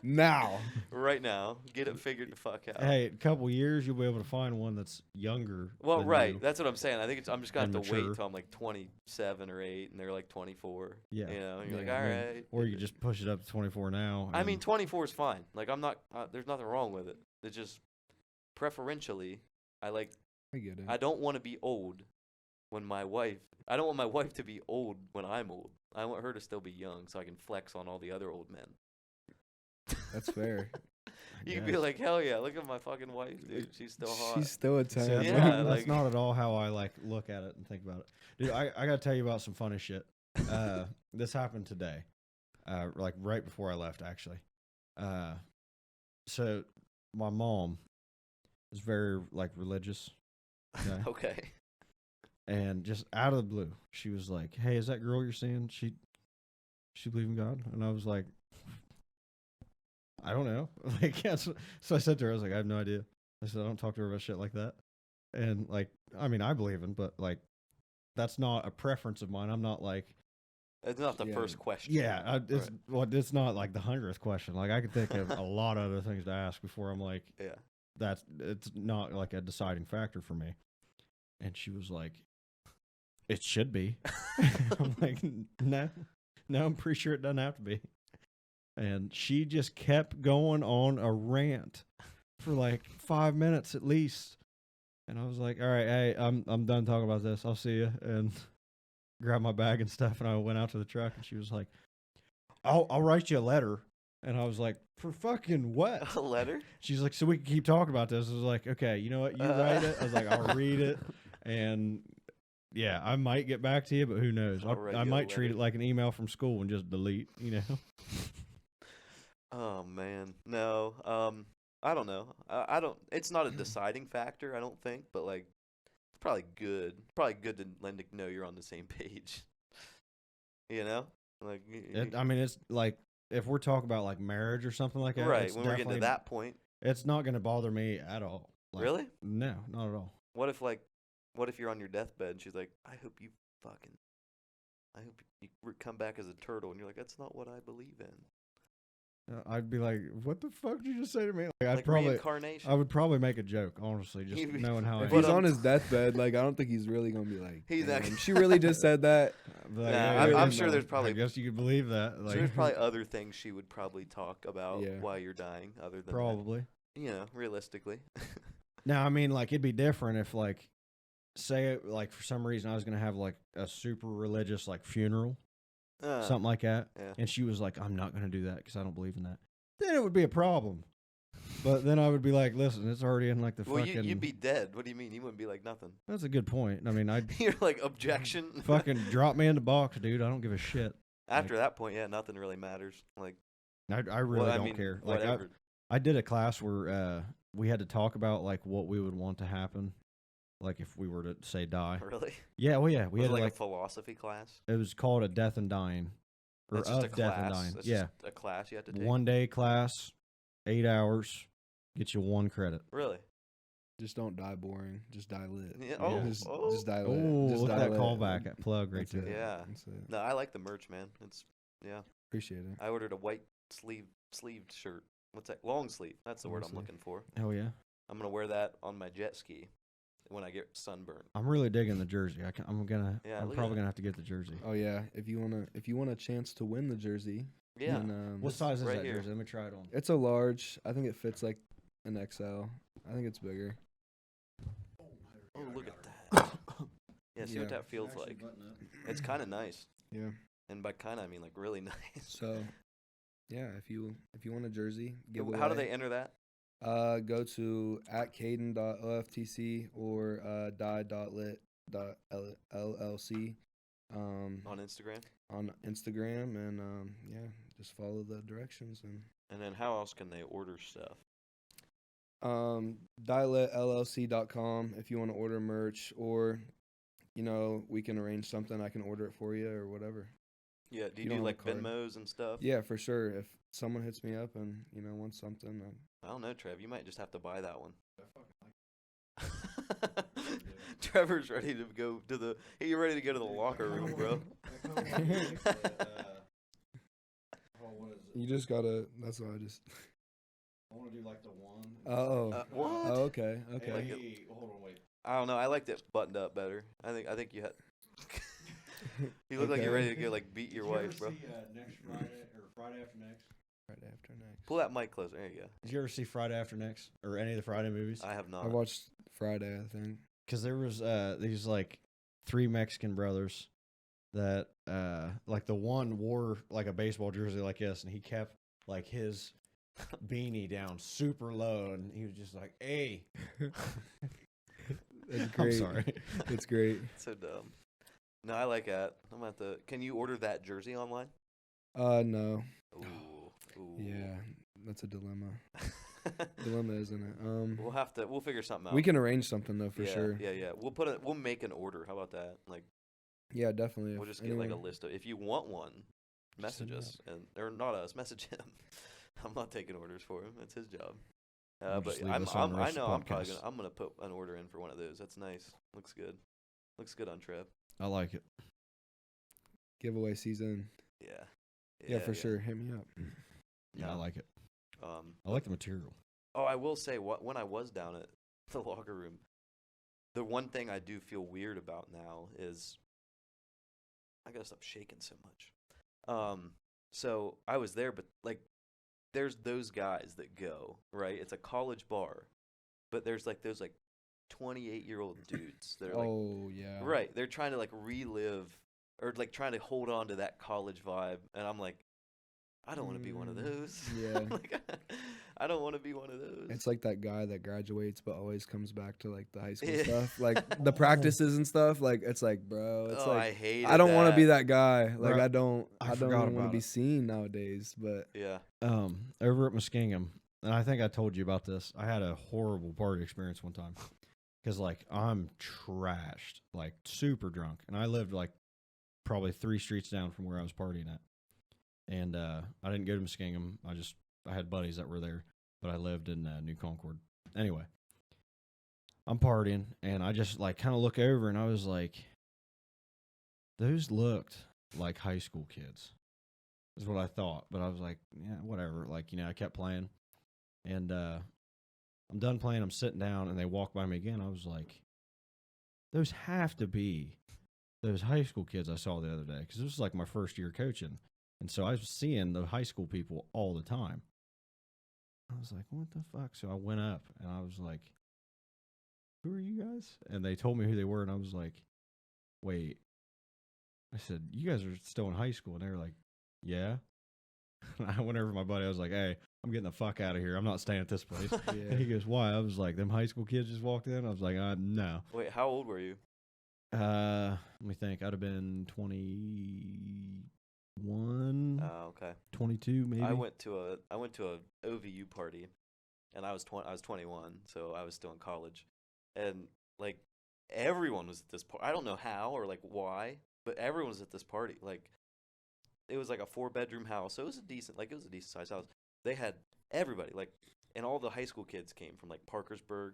Now. Right now, get it figured the fuck out. Hey, a couple years, you'll be able to find one that's younger. Well, than right. you. That's what I'm saying. I think I'm just gonna And have to wait mature. till I'm like 27 or 8, and they're like 24. Yeah. You know, and you're Yeah. like, all And- right. Or you just push it up to 24 now. I mean, and- 24 is fine. Like, I'm not. There's nothing wrong with it. It's just preferentially, I get it. I don't want to be old when my wife. I don't want my wife to be old when I'm old. I want her to still be young so I can flex on all the other old men. That's fair. You can be guess. like, hell yeah, look at my fucking wife, dude. She's still hot. She's still a 10. See, that's, Yeah, not, like- that's not at all how I like look at it and think about it. Dude, I gotta tell you about some funny shit. This happened today, like right before I left, actually. So my mom is very like religious, okay? Okay. And just out of the blue, she was like, "Hey, is that girl you're seeing? She believe in God?" And I was like, "I don't know." Like, yeah, so I said to her, I was like, "I have no idea." I said, "I don't talk to her about shit like that." And like, I mean, I believe in, but like, that's not a preference of mine. I'm not like, It's not the Yeah. first question. yeah, it's not like the 100th question. Like, I could think of a lot of other things to ask before I'm like, Yeah. it's not like a deciding factor for me. And she was like, "It should be." I'm like, no, I'm pretty sure it doesn't have to be. And she just kept going on a rant for like 5 minutes at least. And I was like, all right, hey, I'm done talking about this. I'll see you. And grabbed my bag and stuff, and I went out to the truck, and she was like, I'll write you a letter. And I was like, for fucking what? A letter? She's like, so we can keep talking about this. I was like, okay, you know what? You write it. I was like, I'll read it. And yeah, I might get back to you, but who knows? I'll write I you a might treat letter. it like an email from school and just delete, you know? Oh man, no. I don't know. I don't. It's not a deciding factor, I don't think. But like, it's probably good. Probably good to know you're on the same page. You know, like. I mean, it's like, if we're talking about like marriage or something like that, right it's when we're getting to definitely- that point. it's not going to bother me at all. Like, Really? No, not at all. What if you're on your deathbed and she's like, I hope you come back as a turtle, and you're like, that's not what I believe in. I'd be like, what the fuck did you just say to me? Like, Like reincarnation. I would probably make a joke, honestly, just knowing how I If am. he's on his deathbed, like I don't think he's really gonna be like. He's "Damn, actually- she really just said that. Like, Nah, yeah, I'm yeah, sure there's probably. I guess you could believe that. So Like, there's probably other things she would probably talk about Yeah. while you're dying, other than probably. that. You know, realistically. Now, I mean, like, it'd be different if, like, say, like, for some reason I was going to have, like, a super religious, like, funeral, something like that. Yeah. And she was like, I'm not going to do that because I don't believe in that. Then it would be a problem. But then I would be like, listen, it's already in, like, the Well, fucking... you'd be dead. What do you mean? You wouldn't be like nothing. That's a good point. I mean, I'd You're like, objection. fucking drop me in the box, dude. I don't give a shit. After that point, yeah, nothing really matters. Like, I really well, I don't mean, care. Like, whatever. I did a class where we had to talk about, like, what we would want to happen, like, if we were to, say, die. Really? Yeah, well, yeah. We Was had it to, like like, a philosophy class? it was called a death and dying. Or That's just of a death class. and dying. That's Yeah. just a class you have to take. 1 day class, 8 hours, get you 1 credit. Really? Just don't die boring. Just die lit. Yeah, oh, just, oh. just die lit. Oh, just look at die that lit. callback, that plug right That's there. it. Yeah. That's it. No, I like the merch, man. It's Appreciate it. I ordered a white sleeved shirt. What's that? Long sleeve. That's the Long word I'm sleeve. looking for. Oh, yeah. I'm gonna wear that on my jet ski. when I get sunburned. I'm really digging the jersey. I'm probably gonna have to get the jersey. Oh yeah, if you want a chance to win the jersey. Yeah. Then, What size is right that here. jersey? Let me try it on. It's a large. I think it fits like an XL. I think it's bigger. Oh, look at that. Yeah, see what Yeah. that feels like. It's kind of nice. Yeah. And by kind of, I mean like really nice. So, yeah, if you want a jersay, How do they enter that? Go to @Kaden.oftc or die.lit.llc On Instagram? on Instagram, and yeah, just follow the directions. And then how else can they order stuff? dielitllc.com if you want to order merch, or we can arrange something. I can order it for you or whatever. Yeah, do you don't do have a like card. Venmos and stuff? Yeah, for sure. If someone hits me up and wants something, I don't know, Trev. You might just have to buy that one. Trevor's ready to go to the. You're ready to go to the locker room, bro. you just gotta. That's why I just. I want to do like the one. What? Oh, okay. Hey, hold on, wait. I don't know. I liked it buttoned up better. I think you had. You look like you're ready to go like beat your wife, bro. See, next Friday or Friday after next? Friday after next. Pull that mic closer. There you go. Did you ever see Friday After Next or any of the Friday movies? I have not. I watched Friday, I think. Because there was these like 3 Mexican brothers that like the one wore like a baseball jersey like this, and he kept like his beanie down super low, and he was just like, "Hey." That's great. I'm sorry. It's great. So dumb. No, I like that. I'm about to. Can you order that jersey online? No. Ooh. Yeah, that's a dilemma. Dilemma, isn't it? We'll figure something out. We can arrange something though, for sure. Yeah. We'll make an order. How about that? Like, Yeah, definitely. we'll If just get like a anyone- list of. If you want one, message hit me us or not us. Message him. I'm not taking orders for him. That's his job. We'll But just leave I this on the rest know of the I'm probably podcast. gonna put an order in for one of those. That's nice. Looks good. Looks good on Trev. I like it. Giveaway season. Yeah. Yeah, for sure. Hit me up. Yeah, I like it. I Um. like the material. Oh, I will say, when I was down at the locker room, the one thing I do feel weird about now is I gotta stop shaking so much. So I was there, but like, there's those guys that go, right? It's a college bar, but there's like those like 28-year-old dudes that are like, Oh yeah. right? They're trying to like relive or like trying to hold on to that college vibe, and I'm like, I don't want to be one of those. Yeah. Like, I don't want to be one of those. It's like that guy that graduates but always comes back to like the high school Yeah. stuff, like the practices and stuff. Like it's like, bro, it's like I hate. I don't want to be that guy. Like Bro, I don't I even forgot want to about be it. seen nowadays. But Yeah. Over at Muskingum, and I think I told you about this. I had a horrible party experience one time because like I'm trashed, like super drunk, and I lived like probably 3 streets down from where I was partying at. And I didn't go to Muskingum. I had buddies that were there, but I lived in New Concord. Anyway, I'm partying, and I just like kind of look over, and I was like, those looked like high school kids. Is what I thought, but I was like, yeah, whatever. Like, I kept playing, and I'm done playing. I'm sitting down, and they walk by me again. I was like, those have to be those high school kids I saw the other day, because this was like my first year coaching, and so I was seeing the high school people all the time. I was like, what the fuck? So I went up, and I was like, who are you guys? And they told me who they were, and I was like, wait. I said, you guys are still in high school, and they were like, yeah. And I went over to my buddy. I was like, hey, I'm getting the fuck out of here. I'm not staying at this place. And he goes, why? I was like, them high school kids just walked in. I was like, no. Wait, how old were you? Let me think. I'd have been 21, Oh, okay. 22 maybe. I went to a OVU party, and I was 21, so I was still in college, and like everyone was at this party. I don't know how or like why, but everyone was at this party. Like it was like a 4-bedroom house, so it was a decent sized house. They had everybody, like, and all the high school kids came from like Parkersburg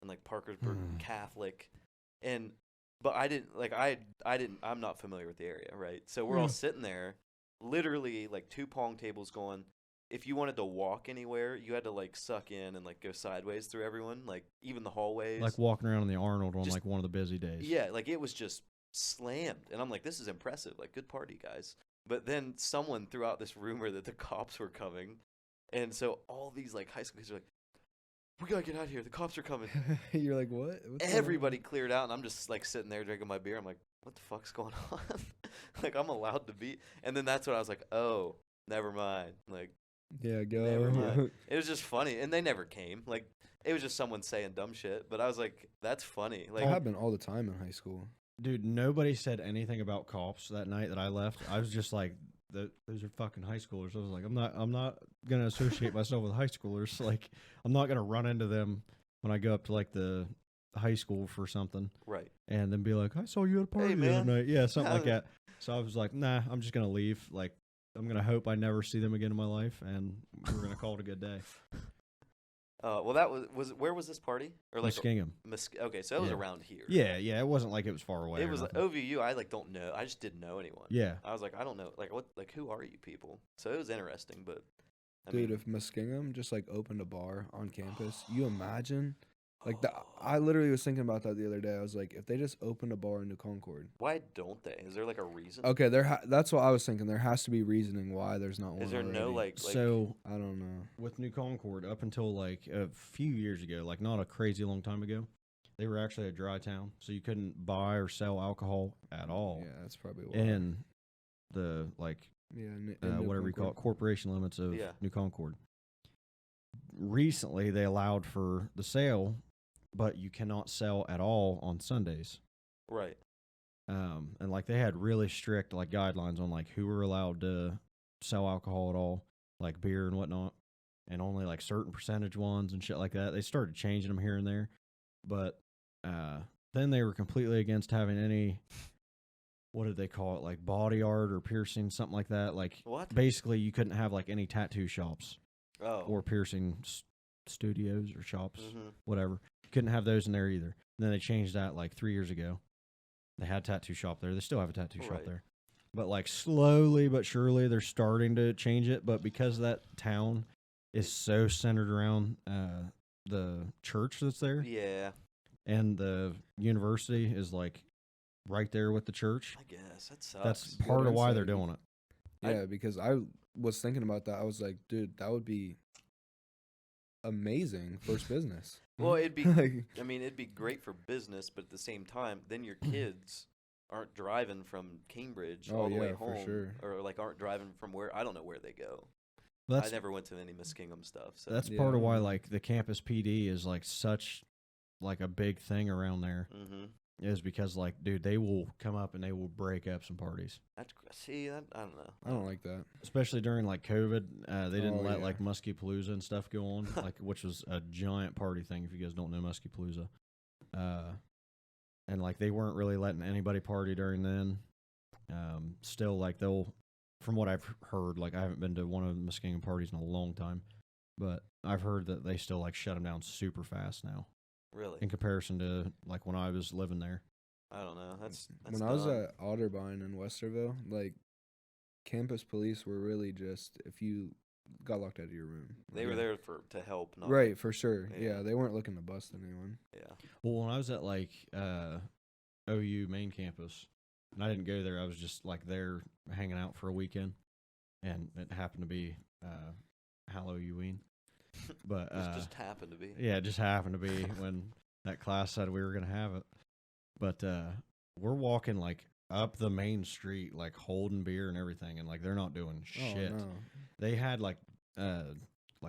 and like Parkersburg Catholic, but I'm not familiar with the area, right? So we're all sitting there, literally like 2 pong tables going, if you wanted to walk anywhere, you had to like suck in and like go sideways through everyone, like even the hallways. Like walking around in the Arnold on like one of the busy days. Yeah, like it was just slammed, and I'm like, this is impressive, like good party, guys. But then someone threw out this rumor that the cops were coming, and so all these like high school kids are like, we gotta get out of here, the cops are coming. You're like, what? Everybody cleared out, and I'm just like sitting there drinking my beer. I'm like, what the fuck's going on? Like I'm allowed to be, and then that's when I was like, oh, never mind. Like, yeah, go. never mind. It was just funny, and they never came. Like it was just someone saying dumb shit, but I was like, that's funny. Like it happened all the time in high school. Dude, nobody said anything about cops that night that I left. I was just like, those are fucking high schoolers. I was like, I'm not gonna associate myself with high schoolers. Like, I'm not gonna run into them when I go up to like the high school for something, right? And then be like, I saw you at a party the other night. Yeah, something like that. So I was like, nah, I'm just gonna leave. Like, I'm gonna hope I never see them again in my life, and we're gonna call it a good day. Well, that was where was this party? Or like Muskingum. Okay, so it was around here. Yeah, it wasn't like it was far away. It was like OVU. I like don't know. I just didn't know anyone. Yeah. I was like, I don't know. Like what? Like who are you people? So it was interesting, but dude, if Muskingum just like opened a bar on campus, you imagine? Like I literally was thinking about that the other day. I was like, if they just opened a bar in New Concord. Why don't they? Is there like a reason? Okay, that's what I was thinking. There has to be reasoning why there's not one. Is there already. no like? So I don't know. With New Concord, up until like a few years ago, like not a crazy long time ago, they were actually a dry town, so you couldn't buy or sell alcohol at all. Yeah, that's probably why. And the like, whatever you call it, corporation limits of New Concord. Recently, they allowed for the sale, but you cannot sell at all on Sundays. Right. And like they had really strict like guidelines on like who were allowed to sell alcohol at all, like beer and whatnot, and only like certain percentage ones and shit like that. They started changing them here and there, but then they were completely against having any, what did they call it, like body art or piercing, something like that. Like what? Basically, you couldn't have like any tattoo shops or piercing studios or shops, whatever. You couldn't have those in there either. And then they changed that like 3 years ago. They had a tattoo shop there. They still have a tattoo shop there. But like slowly but surely they're starting to change it. But because that town is so centered around the church that's there. Yeah. And the university is like right there with the church. I guess that sucks. That's part of why they're doing it. Yeah, because I was thinking about that. I was like, dude, that would be amazing first business. Well, it'd be I mean, it'd be great for business, but at the same time, then your kids aren't driving from Cambridge all the way home, for sure. or like aren't driving from where I don't know where they go. Well, I never went to any Muskingum stuff. So that's part of why like the campus PD is like such like a big thing around there. Is because like, dude, they will come up and they will break up some parties. I don't know. I don't like that. Especially during like COVID, they didn't let like Muskie-Palooza and stuff go on, like which was a giant party thing. If you guys don't know Muskie-Palooza, and like they weren't really letting anybody party during then. Still, like they'll, from what I've heard, like I haven't been to one of the Muskingum parties in a long time, but I've heard that they still like shut them down super fast now. Really? In comparison to like when I was living there. I don't know. That's when I was at Otterbein in Westerville, like campus police were really just if you got locked out of your room. They were there to help, not right, for sure. Yeah, they weren't looking to bust anyone. Yeah. Well, when I was at like OU main campus, and I didn't go there, I was just like there hanging out for a weekend, and it happened to be Halloween. But just happened to be. Yeah, it just happened to be when that class said we were gonna have it. But we're walking like up the main street, like holding beer and everything, and like they're not doing shit. No. They had like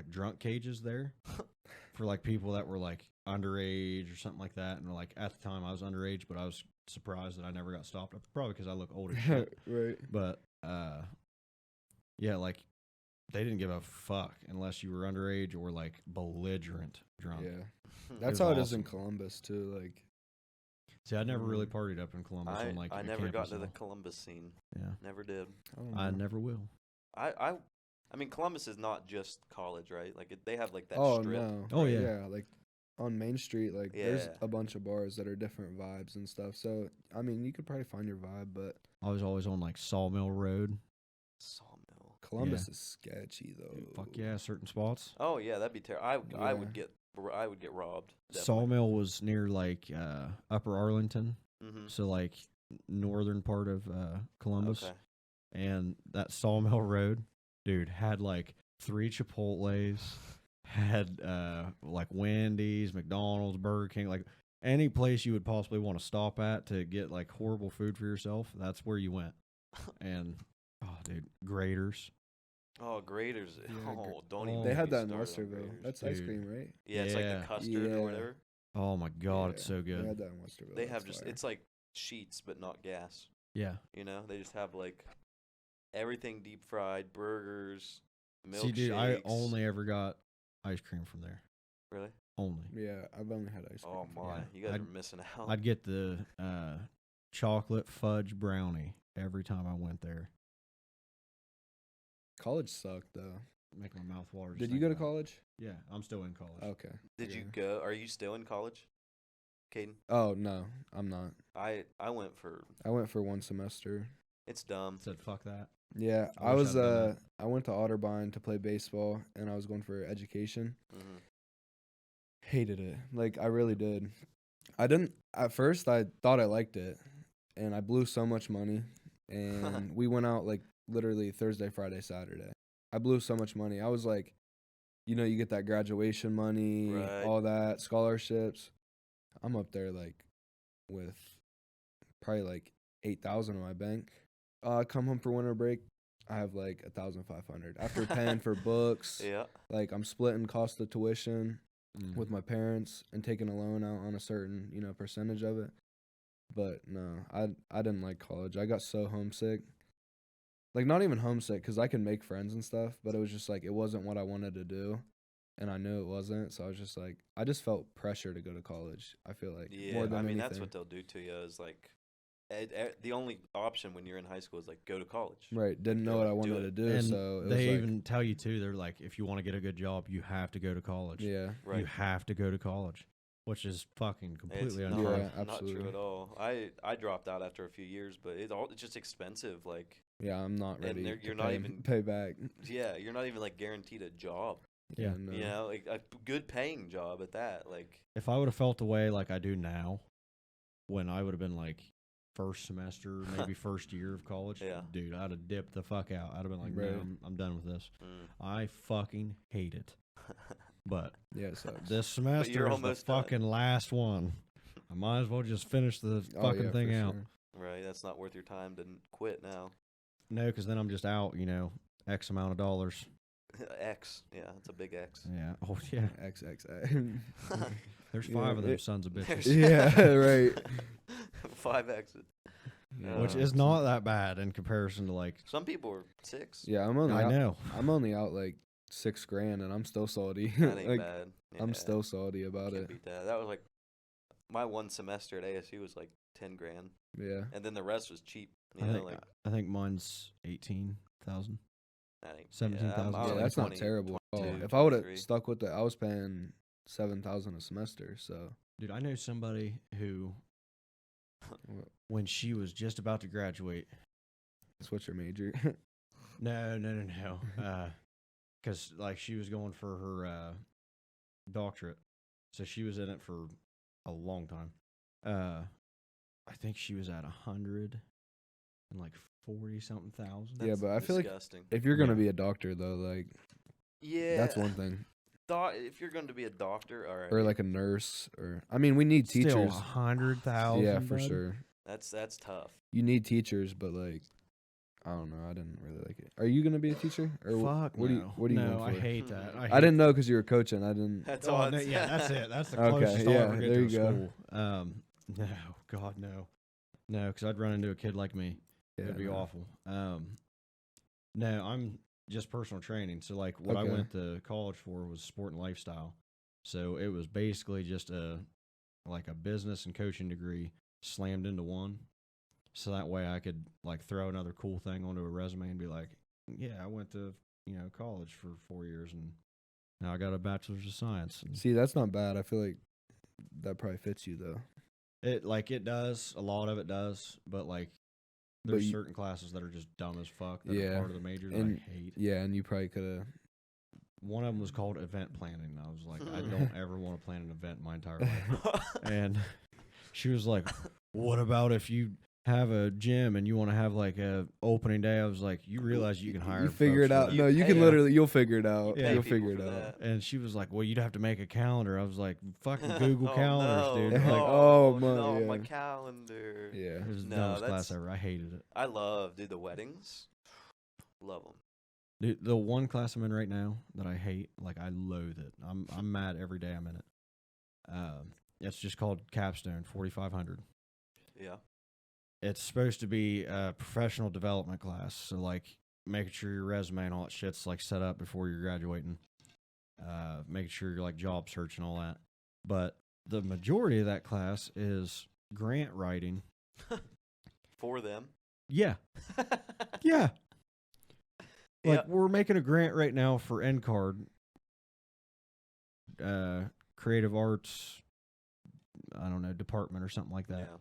drunk cages there for like people that were like underage or something like that. And like at the time I was underage, but I was surprised that I never got stopped. Probably because I look old as shit. Right. But yeah, like. They didn't give a fuck unless you were underage or like belligerent drunk. Yeah, that's how it is in Columbus too. Like, see, I never really partied up in Columbus. I never got into the Columbus scene. Yeah, never did. I never will. I mean, Columbus is not just college, right? Like they have like that strip. No. Oh right? yeah. Yeah, like on Main Street, like there's a bunch of bars that are different vibes and stuff. So I mean, you could probably find your vibe, but I was always on like Sawmill Road. Columbus is sketchy though. Dude, fuck yeah, certain spots. Oh yeah, that'd be terrible. I would get robbed. Definitely. Sawmill was near like Upper Arlington, Mm-hmm. so like northern part of Columbus, Okay. and that Sawmill Road, dude, had like 3 Chipotles, had like Wendy's, McDonald's, Burger King, like any place you would possibly want to stop at to get like horrible food for yourself. That's where you went. And oh, dude, Graders. Oh, Graders. Yeah, Oh, don't oh, even. They get had me that in started on Westerville. Graders. That's ice Dude. cream, right? Yeah, it's like Yeah. the custard Yeah. or whatever. Oh my god, it's Yeah, so They good. had that in Westerville. They That's have just fire. it's like sheets but not gas. Yeah. You know, they just have like everything deep fried, burgers, milkshakes. See, dude, I only ever got ice cream from there. Really. Only. Yeah, I've only had ice cream. Oh from my, Yeah. you guys I'd- are missing out. I'd get the chocolate fudge brownie every time I went there. College sucked though. Make my mouth water. just Did you thinking go to about it. college? Yeah, I'm still in college. Okay. Did you Yeah. go? Are you still in college, Kaden? Oh no, I'm not. I went for. I went for 1 semester. It's dumb. Said fuck that. Yeah, I I wish was I'd done I went to Otterbein to play baseball, and I was going for education. Mm-hmm. Hated it. Like I really did. I didn't at first. I thought I liked it, and I blew so much money. And we went out like literally Thursday, Friday, Saturday. I blew so much money. I was like, you get that graduation money, Right. all that scholarships. I'm up there like with probably like 8,000 in my bank. I come home for winter break. I have like 1,500 after paying for books. Yeah. Like I'm splitting cost of tuition Mm. with my parents and taking a loan out on a certain percentage of it. But no, I didn't like college. I got so homesick. Like not even homesick because I can make friends and stuff, but it was just like it wasn't what I wanted to do, and I knew it wasn't. So I was just like, I just felt pressure to go to college. I feel like Yeah. more than I mean, anything. that's what they'll do to you. Is like, the only option when you're in high school is like go to college. Right. Didn't know Do what it, I do wanted it. to do, And so it was they like, even tell you too. They're like, if you want to get a good job, you have to go to college. yeah. Right. You have to go to college, which is fucking It's completely not, untrue. Yeah, not absolutely. true at all. I dropped out after a few years, but it's just expensive. Like, Yeah, I'm not And ready they're- to you're not pay, even- pay back. yeah, you're not even like guaranteed a job. Yeah. no. You know, like a good paying job at that. Like, If I would have felt the way like I do now, when I would have been like first semester, maybe first year of college, Yeah. dude, I'd have dipped the fuck out. I'd have been like, Right. no, I'm done with this. mm. I fucking hate it. But Yeah, it sucks. this semester you're is the almost done. fucking last one. I might as well just finish the Oh, fucking yeah, thing for out. sure. Right, that's not worth your time to quit now. No, because then I'm just out, X amount of dollars. X, yeah, it's a big X. Yeah. Oh, yeah. XXX. There's Yeah, 5 of them it- sons of bitches. There's- Yeah, right. 5 X's. Which is not that bad in comparison to like. Some people are 6. Yeah, I'm only I out, know. I'm only out like $6,000 and I'm still salty. That ain't like bad. I'm Yeah, still salty about can't it. beat that. That was like my one semester at ASU was like 10 grand, Yeah. and then the rest was cheap. You I know, think, like I think mine's 18,000. that ain't 17,000. I was Yeah, like that's not 20, terrible at all. 22, If I would have 23. stuck with it, I was paying 7,000 a semester. So Dude, I know somebody who, What? when she was just about to graduate, switch your major. no, because like she was going for her doctorate, so she was in it for a long time. I think she was at 140 something thousand. Yeah, That's but I feel like disgusting. if you're gonna Yeah. be a doctor though, like Yeah, that's one thing, If you're going to be a doctor, all right, or like a nurse, or I mean, we need Still teachers. 100,000. Yeah, for bud. sure. that's tough. You need teachers, but like, I don't know. I didn't really like it. Are you gonna be a teacher? Or Fuck what no. do you? What do you? No, going I for? hate that. I didn't know because you were coaching. I didn't. That's Oh, all. no, it's- yeah, that's it. That's the Okay, closest I'll yeah, ever get there to you a go. school. No, God, no, because I'd run into a kid like me. Yeah, It'd be no. awful. No, I'm just personal training. So like what I Okay. went to college for was sport and lifestyle. So it was basically just a business and coaching degree slammed into one. So that way I could like throw another cool thing onto a resume and be like, yeah, I went to, college for 4 years and now I got a bachelor's of science. And See, that's not bad. I feel like that probably fits you though. it does, a lot of it does, but like There's you- certain classes that are just dumb as fuck that Yeah, are part of the major that and- I hate. Yeah, and you probably could have. One of them was called event planning. And I was like, I don't ever want to plan an event in my entire life. And she was like, what about if you have a gym and you want to have like a opening day? I was like, you realize you can hire. You figure it folks for out. that. No, you can you'll figure it out. Yeah. You'll Pay people figure it for out. that. And she was like, well, you'd have to make a calendar. I was like, fucking Google Oh, calendars, no, dude. Like, Like, oh, no, yeah. my calendar. Yeah. it was the No, dumbest that's- class ever. I hated it. I love, dude, the weddings. Love them. Dude, the one class I'm in right now that I hate, like I loathe it. I'm mad every day I'm in it. It's just called Capstone 4500. Yeah. It's supposed to be a professional development class, so like making sure your resume and all that shit's like set up before you're graduating. Making sure you're like job search and all that. But the majority of that class is grant writing. For them. Yeah, yeah. Like Yeah. we're making a grant right now for NCARD, creative arts, I don't know, department or something like that. Yeah.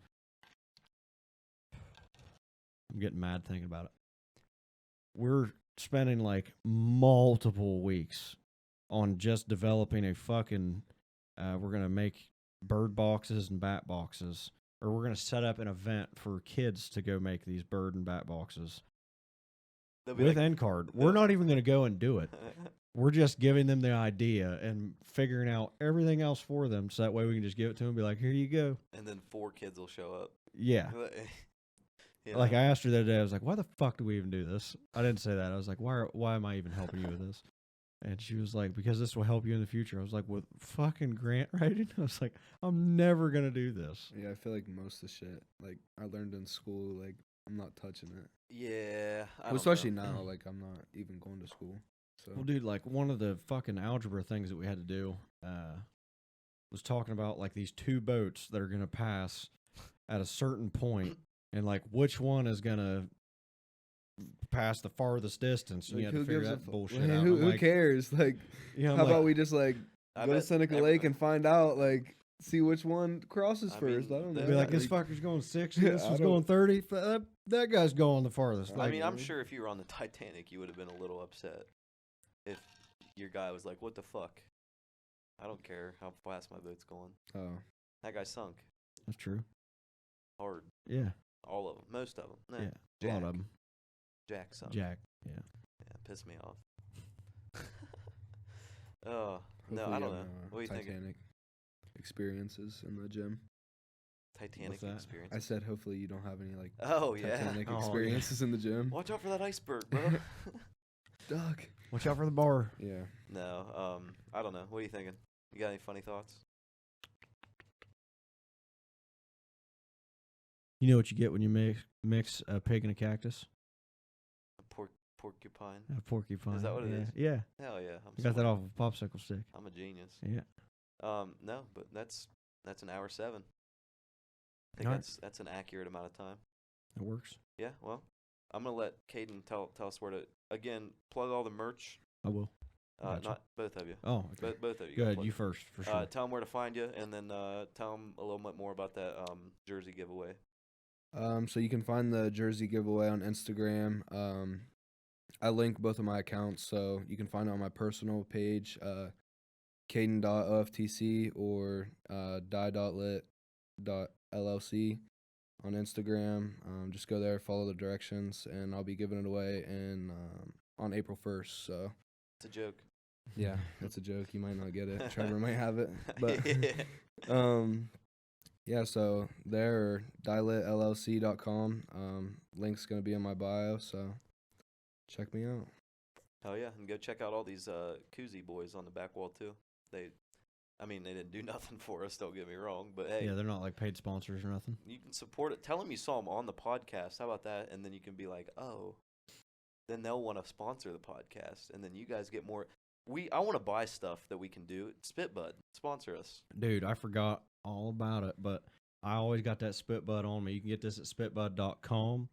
I'm getting mad thinking about it. We're spending like multiple weeks on just developing a fucking. We're gonna make bird boxes and bat boxes, or we're gonna set up an event for kids to go make these bird and bat boxes. They'll be With like, NCARD, we're not even going to go and do it. We're just giving them the idea and figuring out everything else for them, so that way we can just give it to them and be like, here you go. and then 4 kids will show up. Yeah. You Like know? I asked her the other day, I was like, why the fuck do we even do this? I didn't say that. I was like, why am I even helping you with this? And she was like, because this will help you in the future. I was like, with fucking grant writing? I was like, I'm never going to do this. Yeah, I feel like most of the shit like I learned in school, like I'm not touching it. Yeah. I Well, don't especially know. now, like I'm not even going to school. So Well, dude, like one of the fucking algebra things that we had to do was talking about like these 2 boats that are going to pass at a certain point and like which one is going to pass the farthest distance. And like, you had to who figure gives a that fu- bullshit like, out. Who, I'm who like, cares? Like, you know, I'm how like, about we just like I go to bet Seneca every- Lake and find out? Like, see which one crosses I first. mean, I don't know. they'd be like, this Like, fucker's going 60, Yeah, this I one's don't- going 30. That guy's going the farthest. I I Like, mean, I'm sure if you were on the Titanic, you would have been a little upset if your guy was like, what the fuck? I don't care how fast my boat's going. Oh, That guy sunk that's true. hard. Yeah. All of them. Most of them. Nah, Yeah. A lot of them. Jack sunk. Jack. Yeah. Yeah, pissed me off. Oh, no, hopefully I you don't have, know. What do you think? Titanic experiences in the gym. Titanic that? experience. I said hopefully you don't have any like Oh, yeah. Titanic Oh, yeah. experiences in the gym. Watch out for that iceberg, bro. Doug. Watch out for the bar. Yeah. No, I don't know. What are you thinking? You got any funny thoughts? You know what you get when you mix a pig and a cactus? A porcupine? A porcupine. that what it yeah. is? Yeah. Hell yeah. I got that off of a popsicle stick. I'm a genius. Yeah. No, but that's an hour 7. I think Alright. that's an accurate amount of time. It works. Yeah, well, I'm gonna let Kaden tell us where to again plug all the merch. I will. Gotcha. Not both of you. Oh, okay. Both of you. Go gotta ahead. plug You it. first, for sure. Tell them where to find you, and then tell them a little bit more about that jersey giveaway. So you can find the jersey giveaway on Instagram. I link both of my accounts, so you can find it on my personal page, Kaden.oftc or die.lit.llc on Instagram. Just go there, follow the directions, and I'll be giving it away on April 1st. So It's a joke. yeah, that's a joke. You might not get it. Trevor might have it, but Yeah. yeah. So there, or dielitllc.com. Link's gonna be in my bio, so check me out. Oh yeah, and go check out all these koozie boys on the back wall too. They didn't do nothing for us. Don't get me wrong, but hey, Yeah, they're not like paid sponsors or nothing. you can support it. Tell them you saw them on the podcast. How about that? And then you can be like, oh, then they'll want to sponsor the podcast, and then you guys get more. I want to buy stuff that we can do. Spitbud, sponsor us. Dude, I forgot all about it, but I always got that Spitbud on me. You can get this at spitbud.com.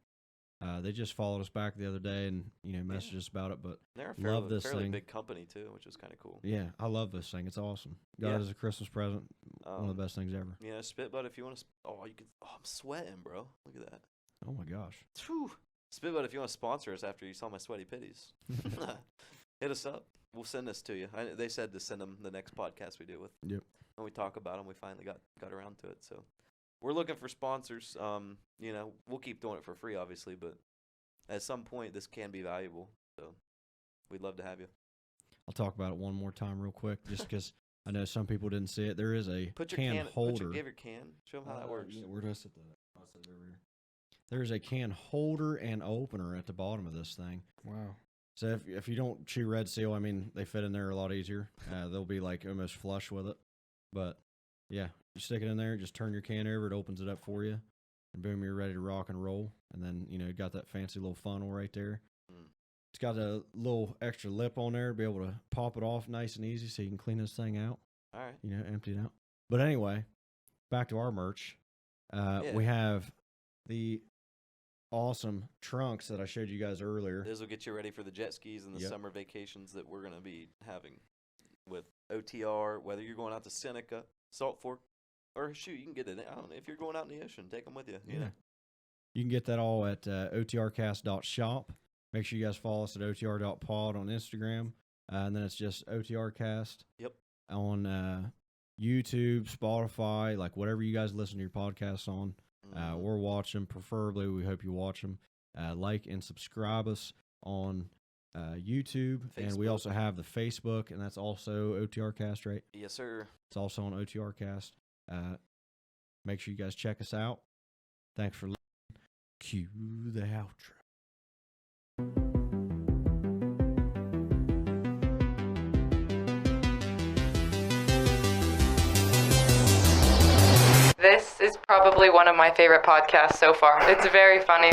They just followed us back the other day and messaged us about it. But They're a Love fairly, this fairly thing. big company too, which is kind of cool. yeah, I love this thing. It's awesome. Got Yeah. it as a Christmas present. One of the best things ever. Spitbud. If you want to, I'm sweating, bro. Look at that. Oh my gosh. Whew. Spitbud, if you want to sponsor us after you saw my sweaty pitties, hit us up. We'll send this to you. They said to send them the next podcast we do with. Yep. When we talk about them, we finally got around to it. So we're looking for sponsors. You know, we'll keep doing it for free, obviously, but at some point, this can be valuable. So we'd love to have you. I'll talk about it one more time real quick, just because I know some people didn't see it. There is a can holder. Give your can. Show them how that works. Yeah, where do I sit that? I'll sit it over here. There's a can holder and opener at the bottom of this thing. Wow. So if you don't chew Red Seal, I mean, they fit in there a lot easier. They'll be like almost flush with it. But yeah, you stick it in there, just turn your can over, it opens it up for you, and boom, you're ready to rock and roll. And then, you know, you got that fancy little funnel right there. It's got a little extra lip on there to be able to pop it off nice and easy so you can clean this thing out. All right. You know, empty it out. But anyway, back to our merch. We have the awesome trunks that I showed you guys earlier. This will get you ready for the jet skis and the summer vacations that we're going to be having with OTR, whether you're going out to Seneca, Salt Fork, or shoot, you can get it. I don't know, if you're going out in the ocean, take them with you. You know? You can get that all at otrcast.shop. Make sure you guys follow us at otr.pod on Instagram. And then it's just OTRcast. Yep. On YouTube, Spotify, like whatever you guys listen to your podcasts on. We're watching. Preferably, we hope you watch them. Like and subscribe us on YouTube. Facebook. And we also have the Facebook, and that's also OTRcast, right? Yes, sir. It's also on OTRcast. Make sure you guys check us out. Thanks for listening. Cue the outro. This is probably one of my favorite podcasts so far. It's very funny.